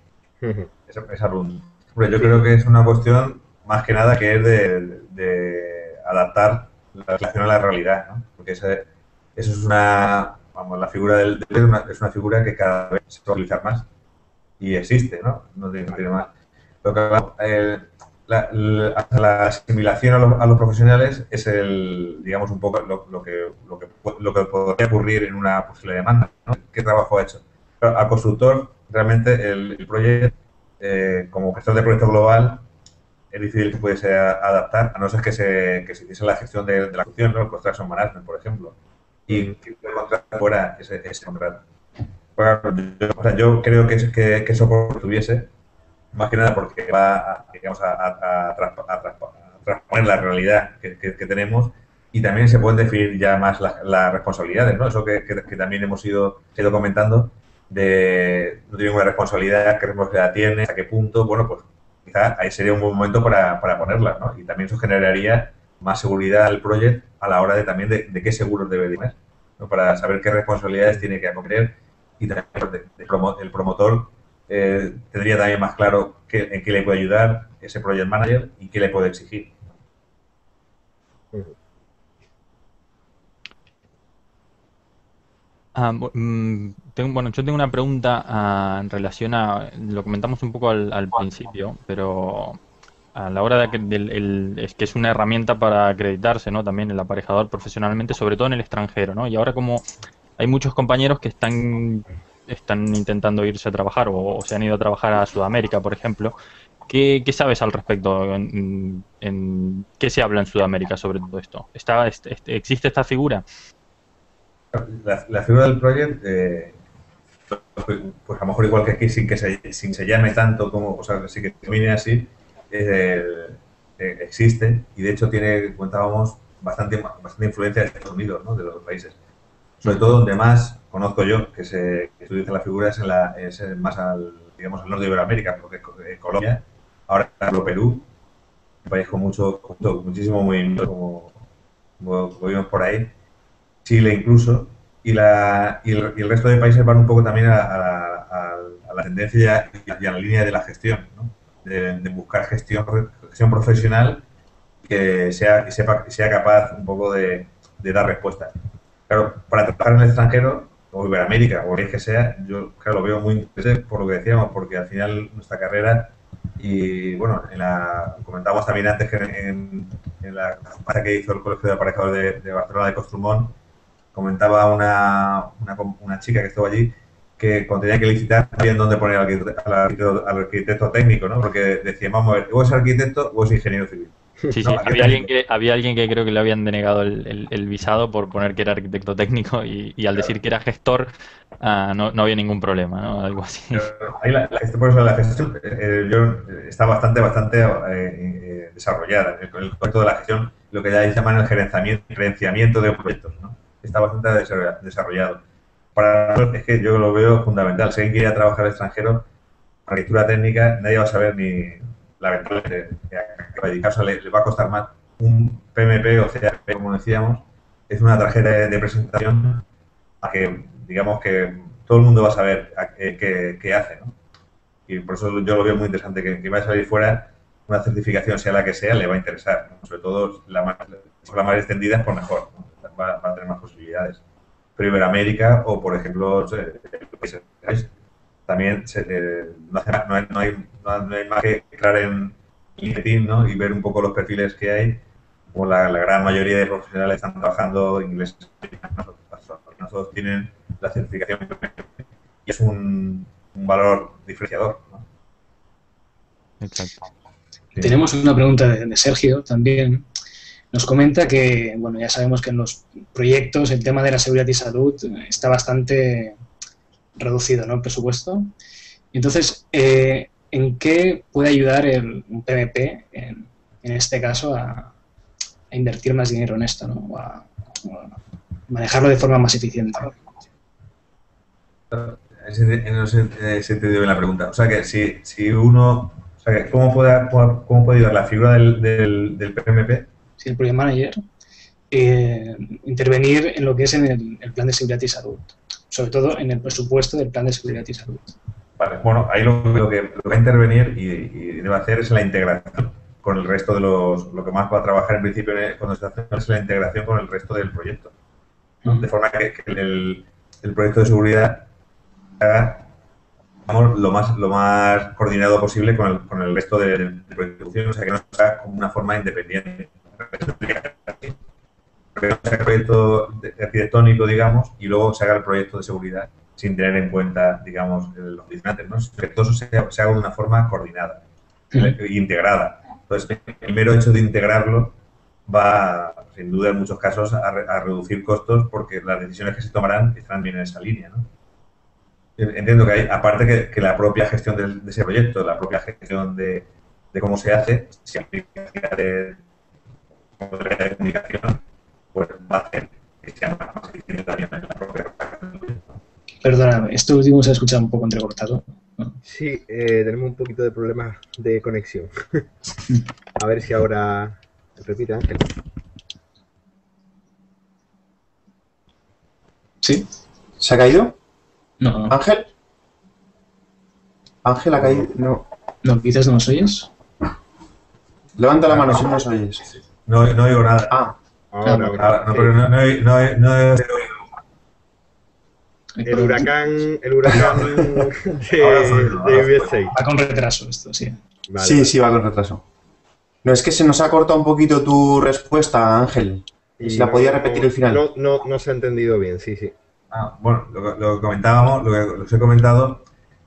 Esa pregunta. Hombre, yo creo que es una cuestión más que nada que es de adaptar la relación a la realidad, ¿no? Porque eso es vamos, la figura es una figura que cada vez se va a utilizar más y existe, ¿no? No tiene más. Pero claro, la asimilación a los profesionales es digamos, un poco lo que podría ocurrir en una posible demanda, ¿no? ¿Qué trabajo ha hecho? Pero al constructor, realmente, el proyecto, como gestor de proyecto global, es difícil que pudiese adaptar, a no ser que se hiciese la gestión de la construcción, ¿no? El construction management, por ejemplo, y que el contrato fuera ese contrato. Yo creo que eso tuviese, más que nada porque va a transponer la realidad que tenemos, y también se pueden definir ya más las responsabilidades, ¿no? Eso que también hemos ido comentando, de no tiene una responsabilidad, qué responsabilidad tiene, a qué punto. Bueno, pues quizá ahí sería un buen momento para ponerla, ¿no? Y también eso generaría más seguridad al proyecto a la hora también de qué seguros debe tener, ¿no? Para saber qué responsabilidades tiene que acometer, y también el promotor tendría también más claro en qué le puede ayudar ese project manager y qué le puede exigir. Yo tengo una pregunta en relación lo comentamos un poco al principio, pero a la hora es que es una herramienta para acreditarse, ¿no? También el aparejador profesionalmente, sobre todo en el extranjero, ¿no? Y ahora, como hay muchos compañeros que están intentando irse a trabajar o se han ido a trabajar a Sudamérica, por ejemplo, ¿qué sabes al respecto? ¿Qué se habla en Sudamérica sobre todo esto? ¿Existe esta figura? La figura del project, pues a lo mejor igual que aquí, sin que se llame tanto como, o sea, sí que termine así, existe, y de hecho comentábamos, bastante influencia de Estados Unidos, ¿no? De los países. Sobre todo donde más conozco yo que se utiliza la figura es más digamos, al norte de Iberoamérica, porque Colombia, ahora Perú, un país con muchísimo movimiento, como vimos por ahí, Chile incluso, y el resto de países van un poco también a la tendencia y a la línea de la gestión, ¿no? De buscar gestión profesional que sea capaz un poco de dar respuesta. Claro, para trabajar en el extranjero, o Iberoamérica, o el que sea, yo claro, lo veo muy interesante por lo que decíamos, porque al final nuestra carrera, y bueno, comentábamos también antes que en la campaña que hizo el Colegio de Aparejadores de Barcelona de Costrumón, comentaba una chica que estuvo allí que cuando tenía que licitar no sabían dónde poner al arquitecto técnico, ¿no? Porque decían, vamos a ver, o es arquitecto o es ingeniero civil. Sí, ¿no? había alguien que creo que le habían denegado el visado por poner que era arquitecto técnico, y al decir que era gestor no había ningún problema, ¿no? Algo así. Ahí por eso la gestión está bastante desarrollada. El concepto de la gestión, lo que ya llaman el gerenciamiento de proyectos, ¿no? Está bastante desarrollado. Para nosotros es que yo lo veo fundamental. Si alguien quiere trabajar al extranjero, arquitectura técnica, nadie va a saber ni lamentablemente a dedicarse, le va a costar más. Un PMP o CAP, como decíamos, es una tarjeta de presentación a que, digamos, que todo el mundo va a saber qué hace, ¿no? Y por eso yo lo veo muy interesante, que vaya a salir fuera una certificación, sea la que sea, le va a interesar, ¿no? Sobre todo la más extendida, por mejor, ¿no? Va a tener más posibilidades. Pero Iberoamérica, o por ejemplo, también no hay más que entrar en LinkedIn, ¿no? Y ver un poco los perfiles que hay, como la gran mayoría de profesionales están trabajando inglés. Nosotros tienen la certificación y es un valor diferenciador, ¿no? Exacto. Sí. Tenemos una pregunta de Sergio también. Nos comenta que, bueno, ya sabemos que en los proyectos el tema de la seguridad y salud está bastante reducido, ¿no? El presupuesto. Entonces, ¿en qué puede ayudar un PMP, en este caso, a invertir más dinero en esto, ¿no? O a manejarlo de forma más eficiente? no sé si he entendido bien la pregunta. O sea, que si uno... O sea, que ¿cómo puede ayudar la figura del PMP? Si el Project Manager intervenir en lo que es en el plan de seguridad y salud, sobre todo en el presupuesto del plan de seguridad y salud. Vale, bueno, ahí lo que va a intervenir y debe hacer es la integración con el resto de lo que más va a trabajar en principio cuando se hace es la integración con el resto del proyecto, ¿no? De forma que el proyecto de seguridad haga, vamos, lo más coordinado posible con el resto de producción, o sea, que no sea como una forma independiente. Que no se haga el proyecto arquitectónico, digamos, y luego se haga el proyecto de seguridad sin tener en cuenta, digamos, los condicionantes, ¿no? Que todo eso se haga de una forma coordinada e integrada. Entonces, el mero hecho de integrarlo va, sin duda, en muchos casos, a reducir costos porque las decisiones que se tomarán estarán bien en esa línea, ¿no? Entiendo que hay, aparte que la propia gestión de ese proyecto, la propia gestión de cómo se hace, si aplica de comunicación, pues va a hacer que sea más eficiente también en la propia. Perdóname, esto último se ha escuchado un poco entrecortado. Sí, tenemos un poquito de problemas de conexión. A ver si ahora repite, Ángel. ¿Sí? ¿Se ha caído? No, ¿Ángel? ¿Ángel ha caído? No. no, quizás no nos oyes. Levanta la mano si no nos oyes. No oigo nada. Ah, Ahora. No, pero no he oído. El huracán de Ahora USA. Va con retraso esto, sí. Vale. sí, va con retraso. No, es que se nos ha cortado un poquito tu respuesta, Ángel. Y Si la podía repetir el final. No se ha entendido bien, sí. Bueno, lo que comentábamos, lo que os he comentado,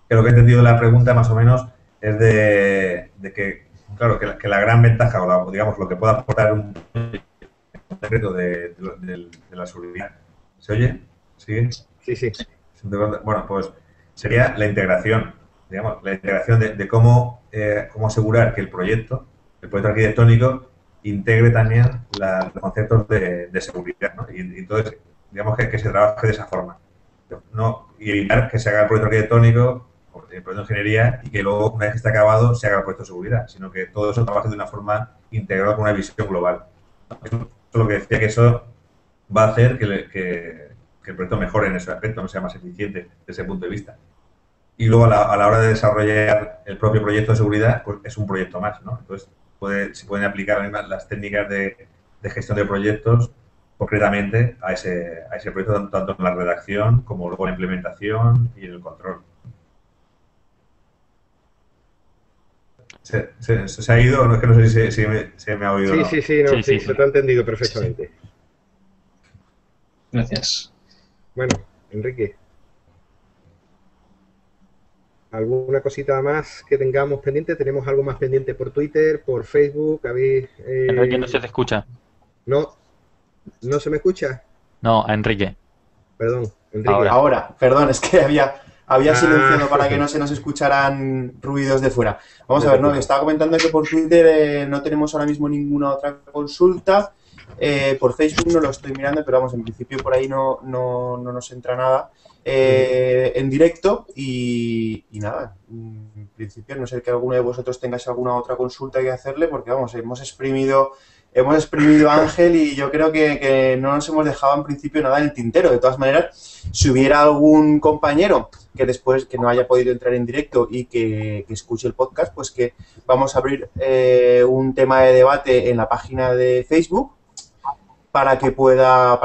que lo que he entendido de la pregunta más o menos es de que, claro, que la gran ventaja, o digamos, lo que pueda aportar un secreto de la seguridad. ¿Se oye? ¿Sigue? Sí. Bueno, pues sería la integración, digamos, la integración de cómo asegurar que el proyecto arquitectónico, integre también los conceptos de seguridad, ¿no? Y entonces, digamos que se trabaje de esa forma, ¿no? Y evitar que se haga el proyecto arquitectónico, el proyecto de ingeniería, y que luego, una vez que esté acabado, se haga el proyecto de seguridad, sino que todo eso trabaje de una forma integrada con una visión global. Eso es lo que decía, que eso va a hacer que el proyecto mejore en ese aspecto, no sea más eficiente desde ese punto de vista. Y luego, a la hora de desarrollar el propio proyecto de seguridad, pues es un proyecto más, ¿no? Entonces, se pueden aplicar las técnicas de gestión de proyectos concretamente a ese proyecto, tanto en la redacción como luego en la implementación y en el control. ¿Se ha ido? No, es que no sé si me ha oído. Sí, ¿no? Sí, se te ha entendido perfectamente. Sí. Gracias. Bueno, Enrique, ¿alguna cosita más que tengamos pendiente? ¿Tenemos algo más pendiente por Twitter, por Facebook? Enrique, no se te escucha. ¿No se me escucha? No, a Enrique. Perdón, Enrique. Ahora, perdón, es que había silenciado para que no se nos escucharan ruidos de fuera. Vamos a ver, ¿no? Estaba comentando que por Twitter no tenemos ahora mismo ninguna otra consulta. Por Facebook no lo estoy mirando, pero vamos, en principio por ahí no nos entra nada en directo y nada, en principio no sé que alguno de vosotros tengáis alguna otra consulta que hacerle, porque vamos, hemos exprimido a Ángel y yo creo que no nos hemos dejado en principio nada en el tintero. De todas maneras, si hubiera algún compañero que después que no haya podido entrar en directo y que escuche el podcast, pues que vamos a abrir un tema de debate en la página de Facebook para que pueda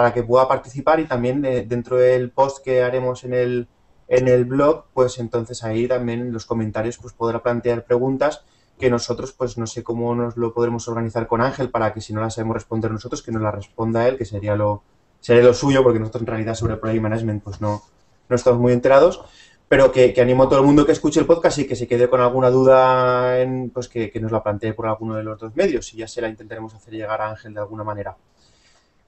participar, y también dentro del post que haremos en el blog, pues entonces ahí también en los comentarios pues podrá plantear preguntas que nosotros pues no sé cómo nos lo podremos organizar con Ángel para que si no las sabemos responder nosotros, que nos la responda él, que sería lo suyo, porque nosotros en realidad sobre Project Management pues no estamos muy enterados, pero que animo a todo el mundo que escuche el podcast y que se quede con alguna duda pues que nos la plantee por alguno de los dos medios y ya se la intentaremos hacer llegar a Ángel de alguna manera.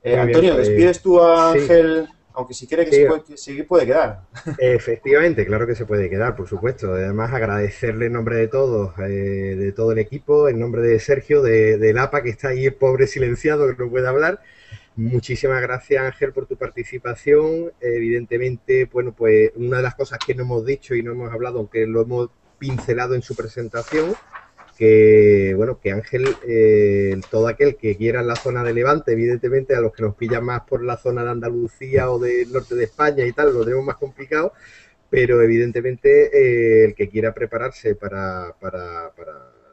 Antonio, ¿despides tú a Ángel? Sí. Aunque si quiere que se puede quedar. Efectivamente, claro que se puede quedar, por supuesto. Además, agradecerle en nombre de todos, de todo el equipo, en nombre de Sergio, del APA, que está ahí, el pobre silenciado, que no puede hablar, Muchísimas gracias, Ángel, por tu participación. Evidentemente, bueno, pues una de las cosas que no hemos dicho y no hemos hablado, aunque lo hemos pincelado en su presentación, que bueno, que Ángel, todo aquel que quiera en la zona de Levante, evidentemente a los que nos pillan más por la zona de Andalucía o del norte de España y tal, lo tenemos más complicado, pero evidentemente el que quiera prepararse para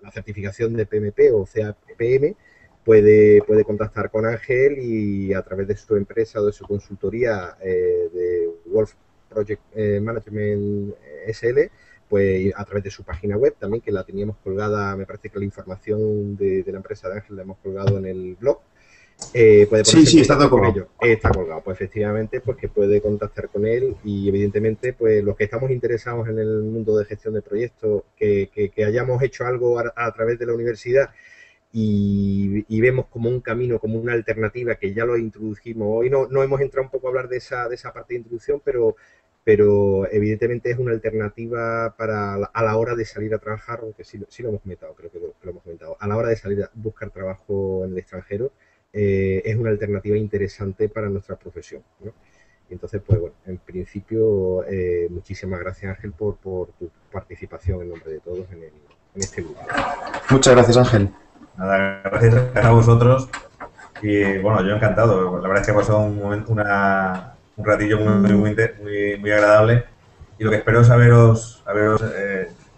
la certificación de PMP o CAPM, puede contactar con Ángel y a través de su empresa o de su consultoría de Wolf Project Management SL, pues a través de su página web también, que la teníamos colgada, me parece que la información de la empresa de Ángel la hemos colgado en el blog. Puede sí, está todo colgado. Está colgado, pues efectivamente, pues que puede contactar con él y evidentemente, pues los que estamos interesados en el mundo de gestión de proyectos, que hayamos hecho algo a través de la universidad y vemos como un camino, como una alternativa, que ya lo introdujimos. Hoy no hemos entrado un poco a hablar de esa parte de introducción, pero evidentemente es una alternativa a la hora de salir a trabajar, aunque sí lo hemos comentado, creo que lo hemos comentado, a la hora de salir a buscar trabajo en el extranjero, es una alternativa interesante para nuestra profesión, ¿no? Y entonces, pues bueno, en principio, muchísimas gracias, Ángel, por tu participación en nombre de todos en este grupo. Muchas gracias, Ángel. Nada, gracias a vosotros. Y bueno, yo encantado. La verdad es que ha pasado un ratillo muy agradable. Y lo que espero es haberos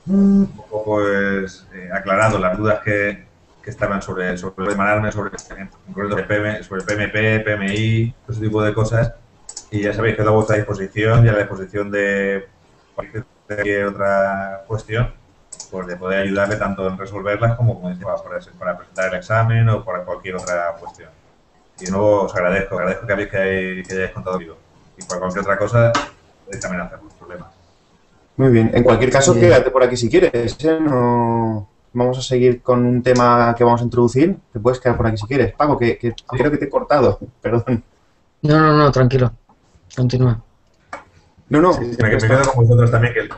un poco pues, aclarado las dudas que estaban sobre demandarme sobre PMP, PMI, todo ese tipo de cosas. Y ya sabéis que quedo a vuestra disposición y a la disposición de cualquier otra cuestión, pues de poder ayudarle tanto en resolverlas como para presentar el examen o para cualquier otra cuestión. Y de nuevo os agradezco que hayáis contado conmigo. Y para cualquier otra cosa, podéis también hacerlo, sin problemas. Muy bien. En cualquier caso, quédate por aquí si quieres. No... Vamos a seguir con un tema que vamos a introducir. Te puedes quedar por aquí si quieres. Paco, que creo que te he cortado. Perdón. No, tranquilo. Continúa. No. Sí, me quedo con vosotros también, que es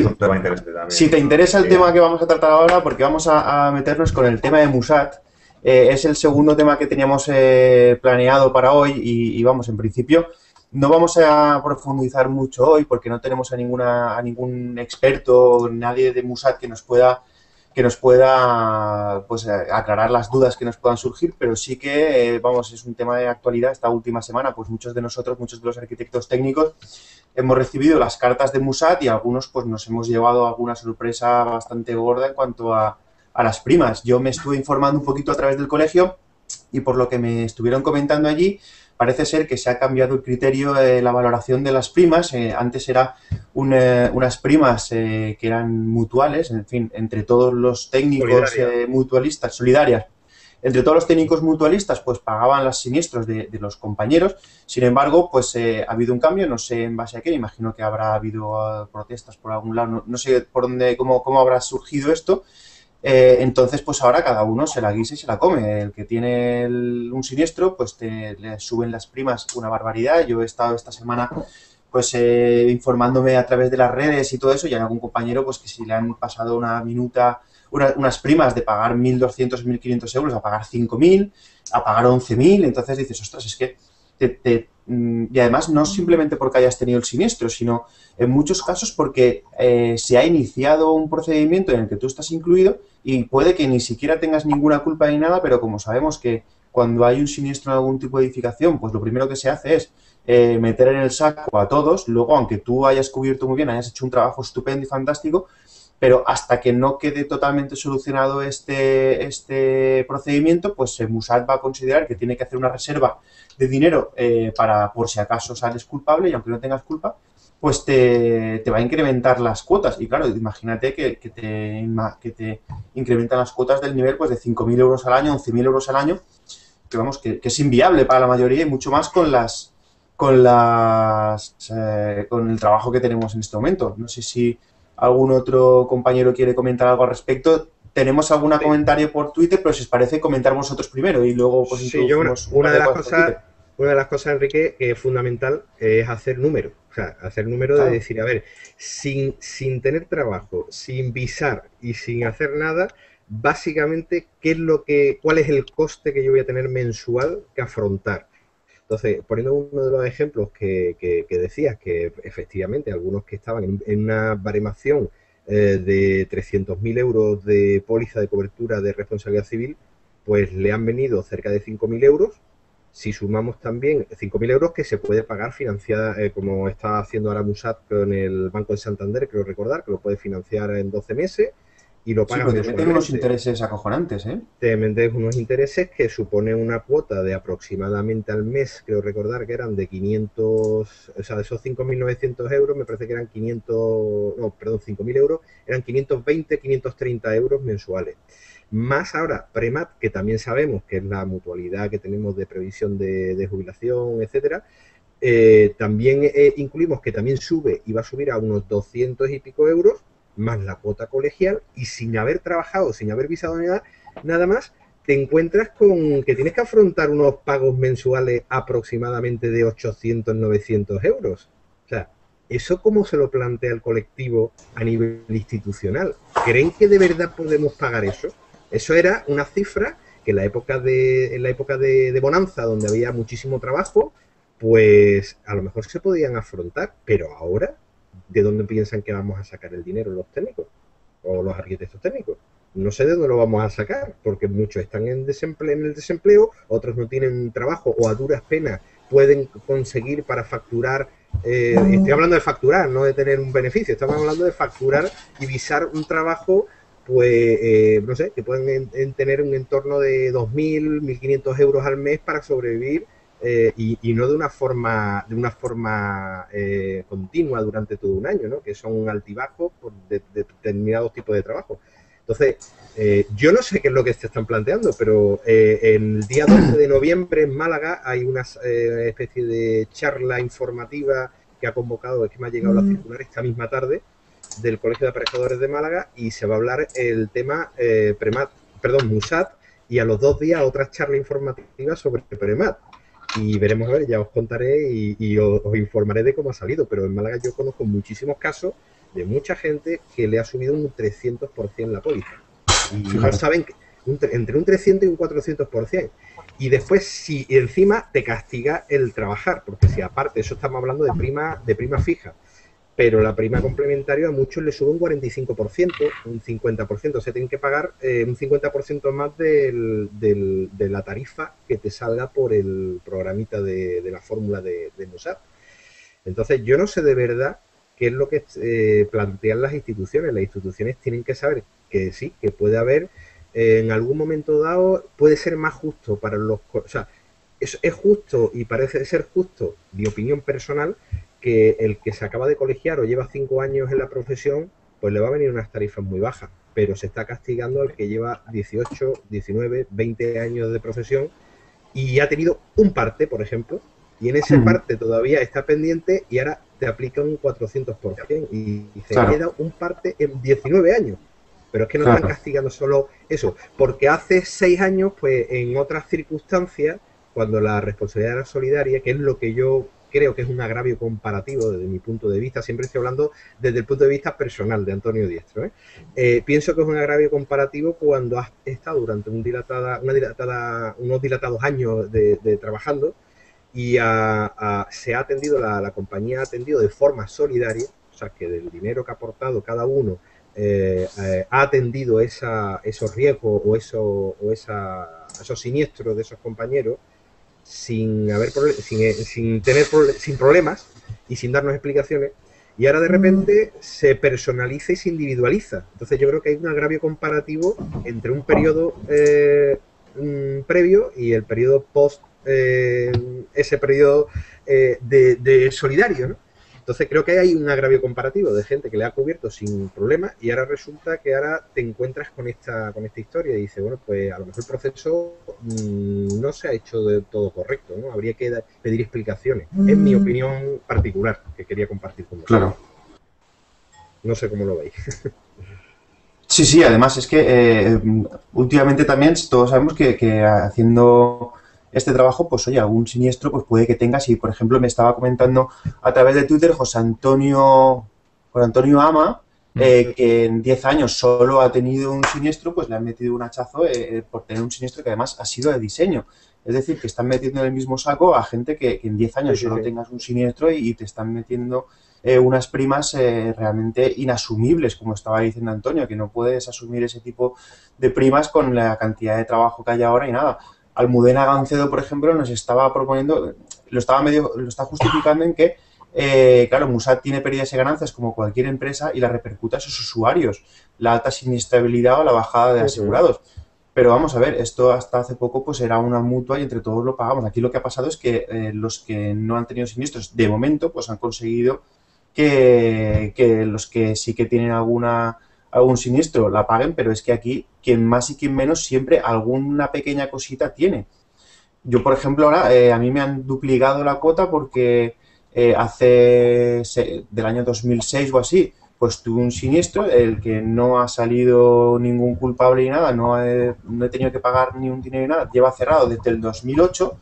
un tema interesante también. Si te interesa el tema que vamos a tratar ahora, porque vamos a meternos con el tema de Musat. Es el segundo tema que teníamos planeado para hoy y vamos, en principio no vamos a profundizar mucho hoy porque no tenemos a ningún experto, nadie de Musat que nos pueda pues aclarar las dudas que nos puedan surgir, pero sí que, vamos, es un tema de actualidad. Esta última semana, pues muchos de los arquitectos técnicos, hemos recibido las cartas de Musat y algunos pues nos hemos llevado alguna sorpresa bastante gorda en cuanto a las primas. Yo me estuve informando un poquito a través del colegio y por lo que me estuvieron comentando allí, parece ser que se ha cambiado el criterio de la valoración de las primas. Antes era unas primas que eran mutuales, en fin, entre todos los técnicos mutualistas, solidarias. Entre todos los técnicos mutualistas, pues pagaban los siniestros de los compañeros. Sin embargo, pues ha habido un cambio, no sé en base a qué, me imagino que habrá habido protestas por algún lado, no sé por dónde, cómo habrá surgido esto. Entonces, pues ahora cada uno se la guisa y se la come. El que tiene un siniestro, pues le suben las primas una barbaridad. Yo he estado esta semana pues informándome a través de las redes y todo eso, y hay algún compañero pues que si le han pasado unas primas de pagar 1.200, 1.500 euros a pagar 5.000, a pagar 11.000, entonces dices, ostras, es que y además no simplemente porque hayas tenido el siniestro, sino en muchos casos porque se ha iniciado un procedimiento en el que tú estás incluido y puede que ni siquiera tengas ninguna culpa ni nada, pero como sabemos que cuando hay un siniestro en algún tipo de edificación, pues lo primero que se hace es meter en el saco a todos. Luego, aunque tú hayas cubierto muy bien, hayas hecho un trabajo estupendo y fantástico, pero hasta que no quede totalmente solucionado este procedimiento, pues Musat va a considerar que tiene que hacer una reserva de dinero por si acaso sales culpable, y aunque no tengas culpa, pues te va a incrementar las cuotas. Y claro, imagínate que te incrementan las cuotas del nivel pues de 5.000 euros al año, 11.000 euros al año, que vamos, que es inviable para la mayoría, y mucho más con el trabajo que tenemos en este momento. No sé si algún otro compañero quiere comentar algo al respecto. Tenemos algún comentario por Twitter, pero si os parece comentar vosotros primero y luego pues introducimos una de las cosas, Enrique, que es fundamental es hacer número. O sea, hacer número de decir, a ver, sin tener trabajo, sin visar y sin hacer nada, básicamente, ¿cuál es el coste que yo voy a tener mensual que afrontar? Entonces, poniendo uno de los ejemplos que decías, que efectivamente algunos que estaban en una baremación de 300.000 euros de póliza de cobertura de responsabilidad civil, pues le han venido cerca de 5.000 euros. Si sumamos también 5.000 euros que se puede pagar financiada, como está haciendo ahora Musat con el Banco de Santander, creo recordar, que lo puede financiar en 12 meses y lo Sí, paga pero te meten unos mensualmente. intereses acojonantes, ¿eh? Te metes unos intereses que supone una cuota de aproximadamente al mes, creo recordar que eran de 500, o sea, de esos 5.900 euros, me parece que eran 500, no, perdón, 5.000 euros, eran 520, 530 euros mensuales. Más ahora, Premat, que también sabemos que es la mutualidad que tenemos de previsión de jubilación, etcétera, también incluimos que también sube y va a subir a unos 200 y pico euros, más la cuota colegial, y sin haber trabajado, sin haber visado nada más, te encuentras con que tienes que afrontar unos pagos mensuales aproximadamente de 800, 900 euros. O sea, ¿eso cómo se lo plantea el colectivo a nivel institucional? ¿Creen que de verdad podemos pagar eso? Eso era una cifra que en la época de bonanza, donde había muchísimo trabajo, pues a lo mejor se podían afrontar, pero ahora, ¿de dónde piensan que vamos a sacar el dinero los técnicos o los arquitectos técnicos? No sé de dónde lo vamos a sacar, porque muchos están en el desempleo, otros no tienen trabajo o a duras penas pueden conseguir para facturar. Estoy hablando de facturar, no de tener un beneficio, estamos hablando de facturar y visar un trabajo, pues, no sé, que pueden tener un entorno de 2.000, 1.500 euros al mes para sobrevivir. Y no de una forma continua durante todo un año, ¿no? Que son altibajos por determinados tipos de trabajo. Entonces, yo no sé qué es lo que se están planteando, pero el día 12 de noviembre en Málaga hay una especie de charla informativa que ha convocado, es que me ha llegado la circular esta misma tarde, del Colegio de Aparejadores de Málaga, y se va a hablar el tema Musat, y a los 2 días otra charla informativa sobre Premat. Y veremos, a ver, ya os contaré y os informaré de cómo ha salido, pero en Málaga yo conozco muchísimos casos de mucha gente que le ha subido un 300% la póliza. Y no saben que entre un 300 y un 400%. Y después, si encima te castiga el trabajar, porque si aparte, eso estamos hablando de prima fija, pero la prima complementaria a muchos le sube un 45%, un 50%, o sea, tienen que pagar un 50% más de la tarifa que te salga por el programita de la fórmula de Musat. Entonces, yo no sé de verdad qué es lo que plantean las instituciones. Las instituciones tienen que saber que sí, que puede haber, en algún momento dado, puede ser más justo para los... O sea, es justo y parece ser justo, de opinión personal, que el que se acaba de colegiar o lleva 5 años en la profesión, pues le va a venir unas tarifas muy bajas, pero se está castigando al que lleva 18, 19, 20 años de profesión y ha tenido un parte, por ejemplo, y en ese parte todavía está pendiente y ahora te aplica un 400% y se queda un parte en 19 años. Pero es que no están castigando solo eso, porque hace 6 años, pues en otras circunstancias, cuando la responsabilidad era solidaria, que es lo que yo creo que es un agravio comparativo desde mi punto de vista, siempre estoy hablando desde el punto de vista personal de Antonio Diestro, pienso que es un agravio comparativo cuando has estado durante unos dilatados años de trabajando y se ha atendido, la compañía ha atendido de forma solidaria, o sea, que del dinero que ha aportado cada uno ha atendido esos riesgos o esos siniestros de esos compañeros sin problemas y sin darnos explicaciones, y ahora de repente se personaliza y se individualiza. Entonces yo creo que hay un agravio comparativo entre un periodo previo y el periodo post ese periodo de solidario, ¿no? Entonces creo que hay un agravio comparativo de gente que le ha cubierto sin problema y ahora resulta que ahora te encuentras con esta historia y dices, bueno, pues a lo mejor el proceso no se ha hecho del todo correcto, ¿no? Habría que pedir explicaciones. Es mi opinión particular que quería compartir con vosotros. Claro. No sé cómo lo veis. Sí, además es que últimamente también todos sabemos que haciendo este trabajo, pues oye, algún siniestro pues puede que tengas, y por ejemplo me estaba comentando a través de Twitter José Antonio Ama, que en 10 años solo ha tenido un siniestro, pues le han metido un hachazo por tener un siniestro que además ha sido de diseño. Es decir, que están metiendo en el mismo saco a gente que en 10 años Sí, sí, solo sí. tengas un siniestro y te están metiendo unas primas realmente inasumibles, como estaba diciendo Antonio, que no puedes asumir ese tipo de primas con la cantidad de trabajo que hay ahora y nada. Almudena Gancedo, por ejemplo, nos estaba proponiendo, lo está justificando en que, claro, Musat tiene pérdidas y ganancias como cualquier empresa y la repercuta a sus usuarios, la alta siniestrabilidad o la bajada de Ujú. asegurados. Pero vamos a ver, esto hasta hace poco pues era una mutua y entre todos lo pagamos. Aquí lo que ha pasado es que los que no han tenido siniestros de momento pues han conseguido que los que sí que tienen algún siniestro la paguen, pero es que aquí quien más y quien menos siempre alguna pequeña cosita tiene. Yo, por ejemplo, ahora a mí me han duplicado la cuota porque del año 2006 o así, pues tuve un siniestro, el que no ha salido ningún culpable ni nada, no he tenido que pagar ni un dinero ni nada, lleva cerrado desde el 2008,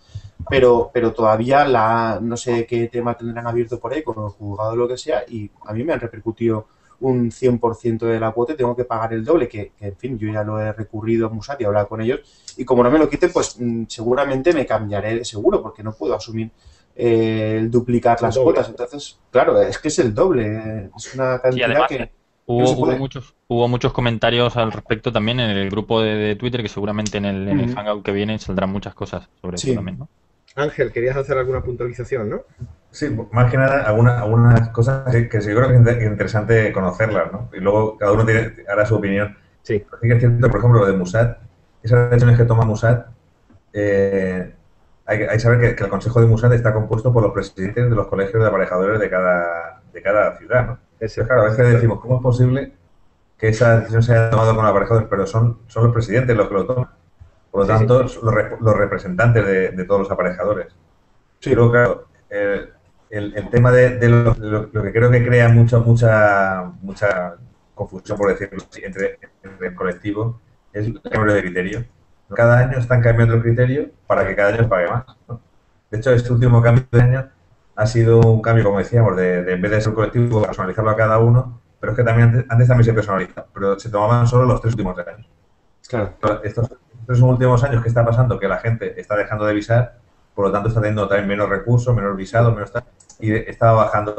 pero todavía no sé qué tema tendrán abierto por ahí con el juzgado o lo que sea, y a mí me han repercutido un 100% de la cuota y tengo que pagar el doble, que en fin, yo ya lo he recurrido a Musat y he hablado con ellos, y como no me lo quiten, pues seguramente me cambiaré de seguro, porque no puedo asumir el duplicar El las doble. cuotas. Entonces, claro, es que es el doble, es una Sí, cantidad además que no se puede. hubo muchos comentarios al respecto también en el grupo de Twitter, que seguramente en el Hangout que viene saldrán muchas cosas sobre eso Sí, también, ¿no? Ángel, querías hacer alguna puntualización, ¿no? Sí, más que nada algunas cosas que sí creo que es interesante conocerlas, ¿no? Y luego cada uno hará su opinión. Sí. Sí que es cierto, por ejemplo, lo de Musat, esas decisiones que toma Musat, hay que saber que el Consejo de Musat está compuesto por los presidentes de los colegios de aparejadores de cada ciudad, ¿no? Ese. Entonces, claro, a veces decimos, ¿cómo es posible que esa decisión se haya tomado con aparejadores? Pero son los presidentes los que lo toman. Por lo Sí, sí. tanto, los representantes de todos los aparejadores. Y sí, luego, claro, el tema de lo que creo que crea mucha confusión, por decirlo así, entre el colectivo es el cambio de criterio. Cada año están cambiando el criterio para que cada año se pague más, ¿no? De hecho, este último cambio de año ha sido un cambio, como decíamos, de en vez de ser colectivo, personalizarlo a cada uno, pero es que también antes también se personaliza, pero se tomaban solo los 3 últimos años. claro. Estos últimos años, ¿qué está pasando? Que la gente está dejando de visar, por lo tanto está teniendo también menos recursos, menos visados, menos tal, y estaba bajando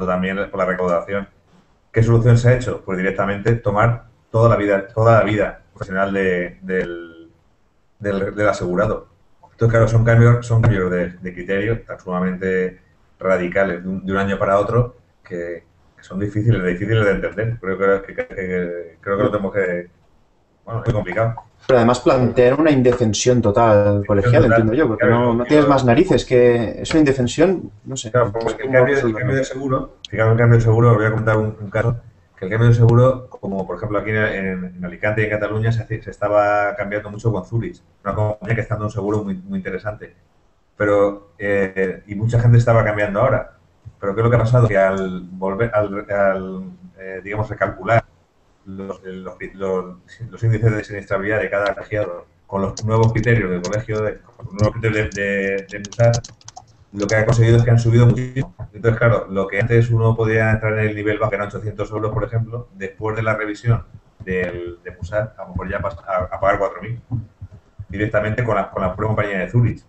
también por la recaudación. ¿Qué solución se ha hecho? Pues directamente tomar toda la vida profesional del asegurado. Entonces, claro, son cambios de criterio tan sumamente radicales de un año para otro que son difíciles de entender. Creo que lo tenemos que... Bueno, es muy complicado. Pero además plantean una indefensión total colegial, entiendo yo, porque Claro, no tienes más narices, que es una indefensión, no sé. claro, Es porque el como cambio de seguro, fijaros, el cambio de seguro, os voy a contar un caso, que el cambio de seguro, como por ejemplo aquí en Alicante y en Cataluña, se estaba cambiando mucho con Zurich, una compañía que está dando un seguro muy interesante. Pero, y mucha gente estaba cambiando ahora. Pero ¿qué es lo que ha pasado? Que al volver, digamos, recalcular los índices de siniestrabilidad de cada colegiado con los nuevos criterios del colegio, con los nuevos criterios de Musar, lo que ha conseguido es que han subido muchísimo. Entonces, claro, lo que antes uno podía entrar en el nivel bajo, que eran 800 euros, por ejemplo, después de la revisión de Musar, a lo mejor ya pasa a pagar 4.000 directamente con la propia compañía de Zurich.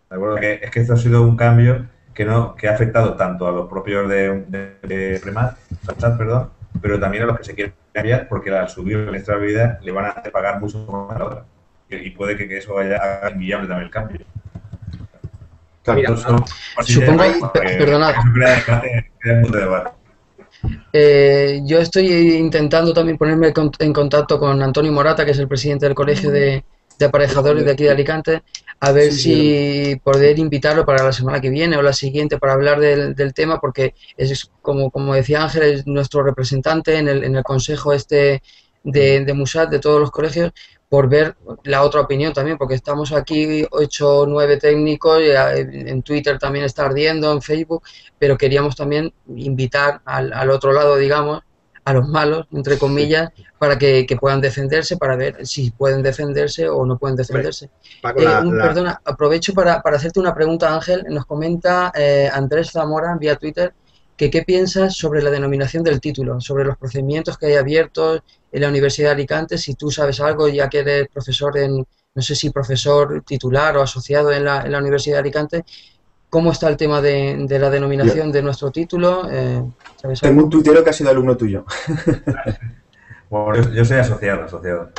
¿De acuerdo? Es que esto ha sido un cambio que ha afectado tanto a los propios de Premat, perdón, pero también a los que se quieren cambiar, porque al subir la estabilidad le van a hacer pagar mucho más a la hora. Y puede que eso haga inviable también el cambio. Claro, Mira, Supongo, perdonad, Eso crea mucho debate. yo estoy intentando también ponerme en contacto con Antonio Morata, que es el presidente del Colegio de Aparejadores de aquí de Alicante, a ver Sí, sí, si poder invitarlo para la semana que viene o la siguiente para hablar del tema, porque es como decía Ángel, es nuestro representante en el consejo este de Musat, de todos los colegios, por ver la otra opinión también, porque estamos aquí 8 o 9 técnicos, en Twitter también está ardiendo, en Facebook, pero queríamos también invitar al otro lado, digamos, a los malos, entre comillas, para que puedan defenderse, para ver si pueden defenderse o no pueden Hombre, defenderse. Paco, Perdona, aprovecho para hacerte una pregunta, Ángel. Nos comenta Andrés Zamora vía Twitter que qué piensas sobre la denominación del título, sobre los procedimientos que hay abiertos en la Universidad de Alicante, si tú sabes algo, ya que eres profesor en no sé si profesor titular o asociado en la Universidad de Alicante. ¿Cómo está el tema de la denominación de nuestro título? ¿Sabes Tengo algo? un tuitero que ha sido alumno tuyo. Bueno, yo soy asociado.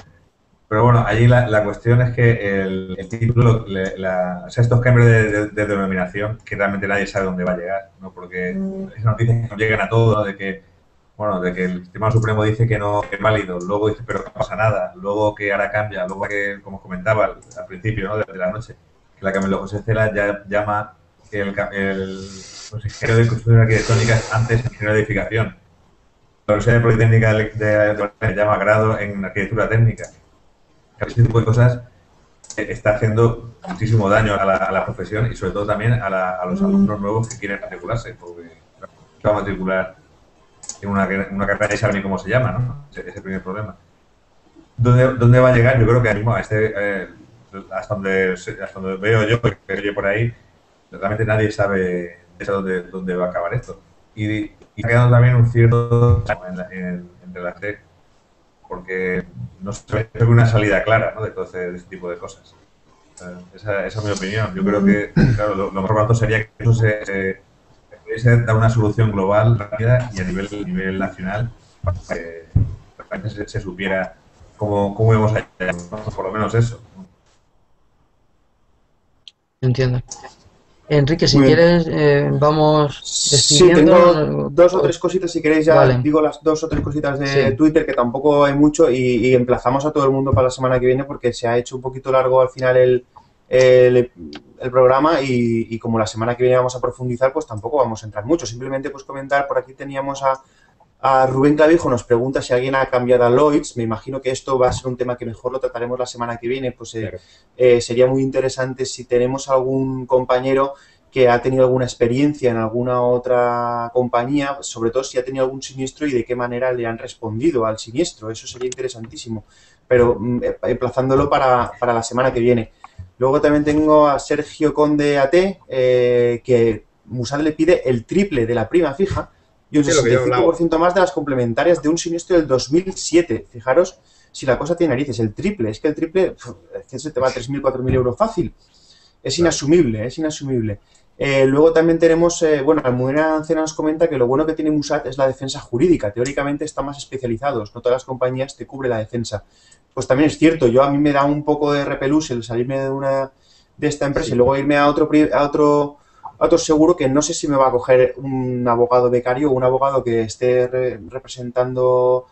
Pero bueno, allí la cuestión es que el título, o sea, estos cambios de denominación, que realmente nadie sabe dónde va a llegar, ¿no? Porque esas noticias que nos llegan a todos, ¿no? De que el Tribunal Supremo dice que no es válido, luego dice pero no pasa nada, luego que ahora cambia, luego que, como comentaba al principio, ¿no? de la noche, que la Camilo José Cela ya llama que el consejero de Construcción Arquitectónica es antes ingeniero de edificación. La Universidad Politécnica de llama grado en arquitectura técnica. Ese tipo de cosas está haciendo muchísimo daño a la profesión y sobre todo también a los alumnos nuevos que quieren matricularse, porque se va a matricular en una carrera y saben ni cómo se llama, ¿no? Ese es el primer problema. ¿Dónde va a llegar? Yo creo que mismo hasta donde veo yo, que veo yo por ahí, realmente nadie sabe dónde va a acabar esto. Y ha quedado también un cierto en relación, porque no se ve una salida clara, ¿no? de este tipo de cosas. Esa es mi opinión. Yo creo que, claro, lo mejor pronto sería que eso se pudiese dar una solución global, rápida y a nivel nacional, para que realmente se supiera cómo íbamos a llegar, ¿no? Por lo menos eso. Entiendo. Enrique, si Muy bien. quieres, vamos Sí, despidiendo. tengo dos o tres cositas, si queréis ya Vale. digo las dos o tres cositas de Sí. Twitter, que tampoco hay mucho, y emplazamos a todo el mundo para la semana que viene porque se ha hecho un poquito largo al final el programa y como la semana que viene vamos a profundizar, pues tampoco vamos a entrar mucho. Simplemente pues comentar, por aquí teníamos a Rubén Clavijo, nos pregunta si alguien ha cambiado a Lloyds. Me imagino que esto va a ser un tema que mejor lo trataremos la semana que viene, pues Claro. sería muy interesante si tenemos algún compañero que ha tenido alguna experiencia en alguna otra compañía, sobre todo si ha tenido algún siniestro y de qué manera le han respondido al siniestro. Eso sería interesantísimo, pero emplazándolo para la semana que viene. Luego también tengo a Sergio Conde AT, que Musat le pide el triple de la prima fija y un Sí, lo que yo 65% más de las complementarias de un siniestro del 2007. Fijaros si la cosa tiene narices, el triple. Es que el triple, es que se te va a 3.000, 4.000 euros fácil. Es inasumible, es inasumible. Luego también tenemos, Almudena Ancena nos comenta que lo bueno que tiene Musat es la defensa jurídica. Teóricamente están más especializados, no todas las compañías te cubre la defensa. Pues también es cierto, yo a mí me da un poco de repelús el salirme de esta empresa Sí. y luego irme a otro seguro que no sé si me va a coger un abogado becario o un abogado que esté representando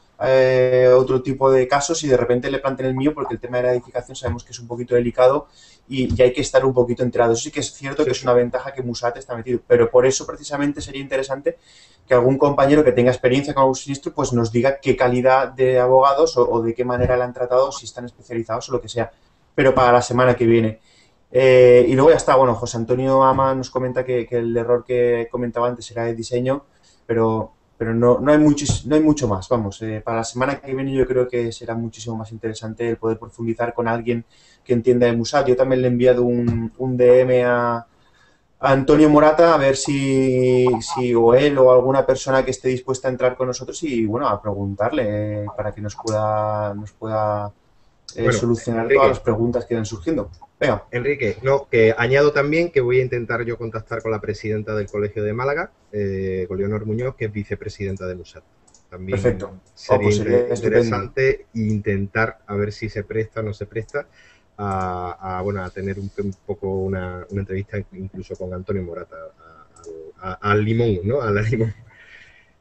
otro tipo de casos y de repente le planteen el mío, porque el tema de la edificación sabemos que es un poquito delicado y hay que estar un poquito enterado. Eso sí que es cierto que es una ventaja que Musat está metido, pero por eso precisamente sería interesante que algún compañero que tenga experiencia con algún siniestro pues nos diga qué calidad de abogados o de qué manera le han tratado, si están especializados o lo que sea, pero para la semana que viene. Y luego ya está, José Antonio Ama nos comenta que el error que comentaba antes era de diseño, pero no hay mucho más. Vamos, para la semana que viene yo creo que será muchísimo más interesante el poder profundizar con alguien que entienda de Musat. Yo también le he enviado un DM a Antonio Morata a ver si o él o alguna persona que esté dispuesta a entrar con nosotros y a preguntarle para que nos pueda solucionar Enrique, todas las preguntas que van surgiendo. Venga. Enrique, no, que añado también que voy a intentar yo contactar con la presidenta del Colegio de Málaga, con Leonor Muñoz, que es vicepresidenta de Musat. También Perfecto. sería Sería interesante intentar a ver si se presta o no se presta a tener un poco una entrevista incluso con Antonio Morata, al Limón, ¿no? A la Limón.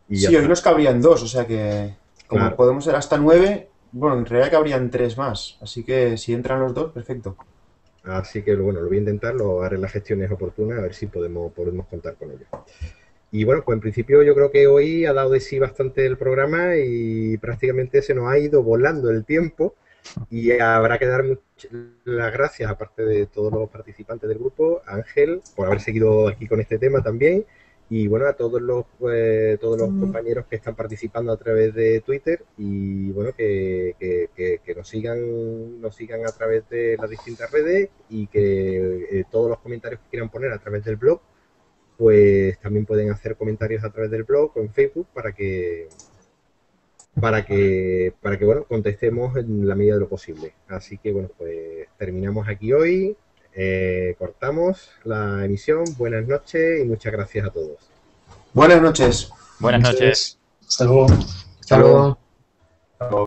Y sí, hoy nos cabrían 2, o sea que como Claro. podemos ser hasta 9, en realidad cabrían 3 más, así que si entran los 2, perfecto. Así que lo voy a intentar, lo haré las gestiones oportunas, a ver si podemos contar con ellos. Y pues en principio yo creo que hoy ha dado de sí bastante el programa y prácticamente se nos ha ido volando el tiempo y habrá que dar las gracias, aparte de todos los participantes del grupo, a Ángel por haber seguido aquí con este tema también y a todos los compañeros que están participando a través de Twitter y que nos sigan a través de las distintas redes y que todos los comentarios que quieran poner a través del blog pues también pueden hacer comentarios a través del blog o en Facebook para que bueno, contestemos en la medida de lo posible. Así que, bueno, pues terminamos aquí hoy, cortamos la emisión. Buenas noches y muchas gracias a todos. Buenas noches. Buenas noches. Hasta luego. Hasta luego. Hasta luego.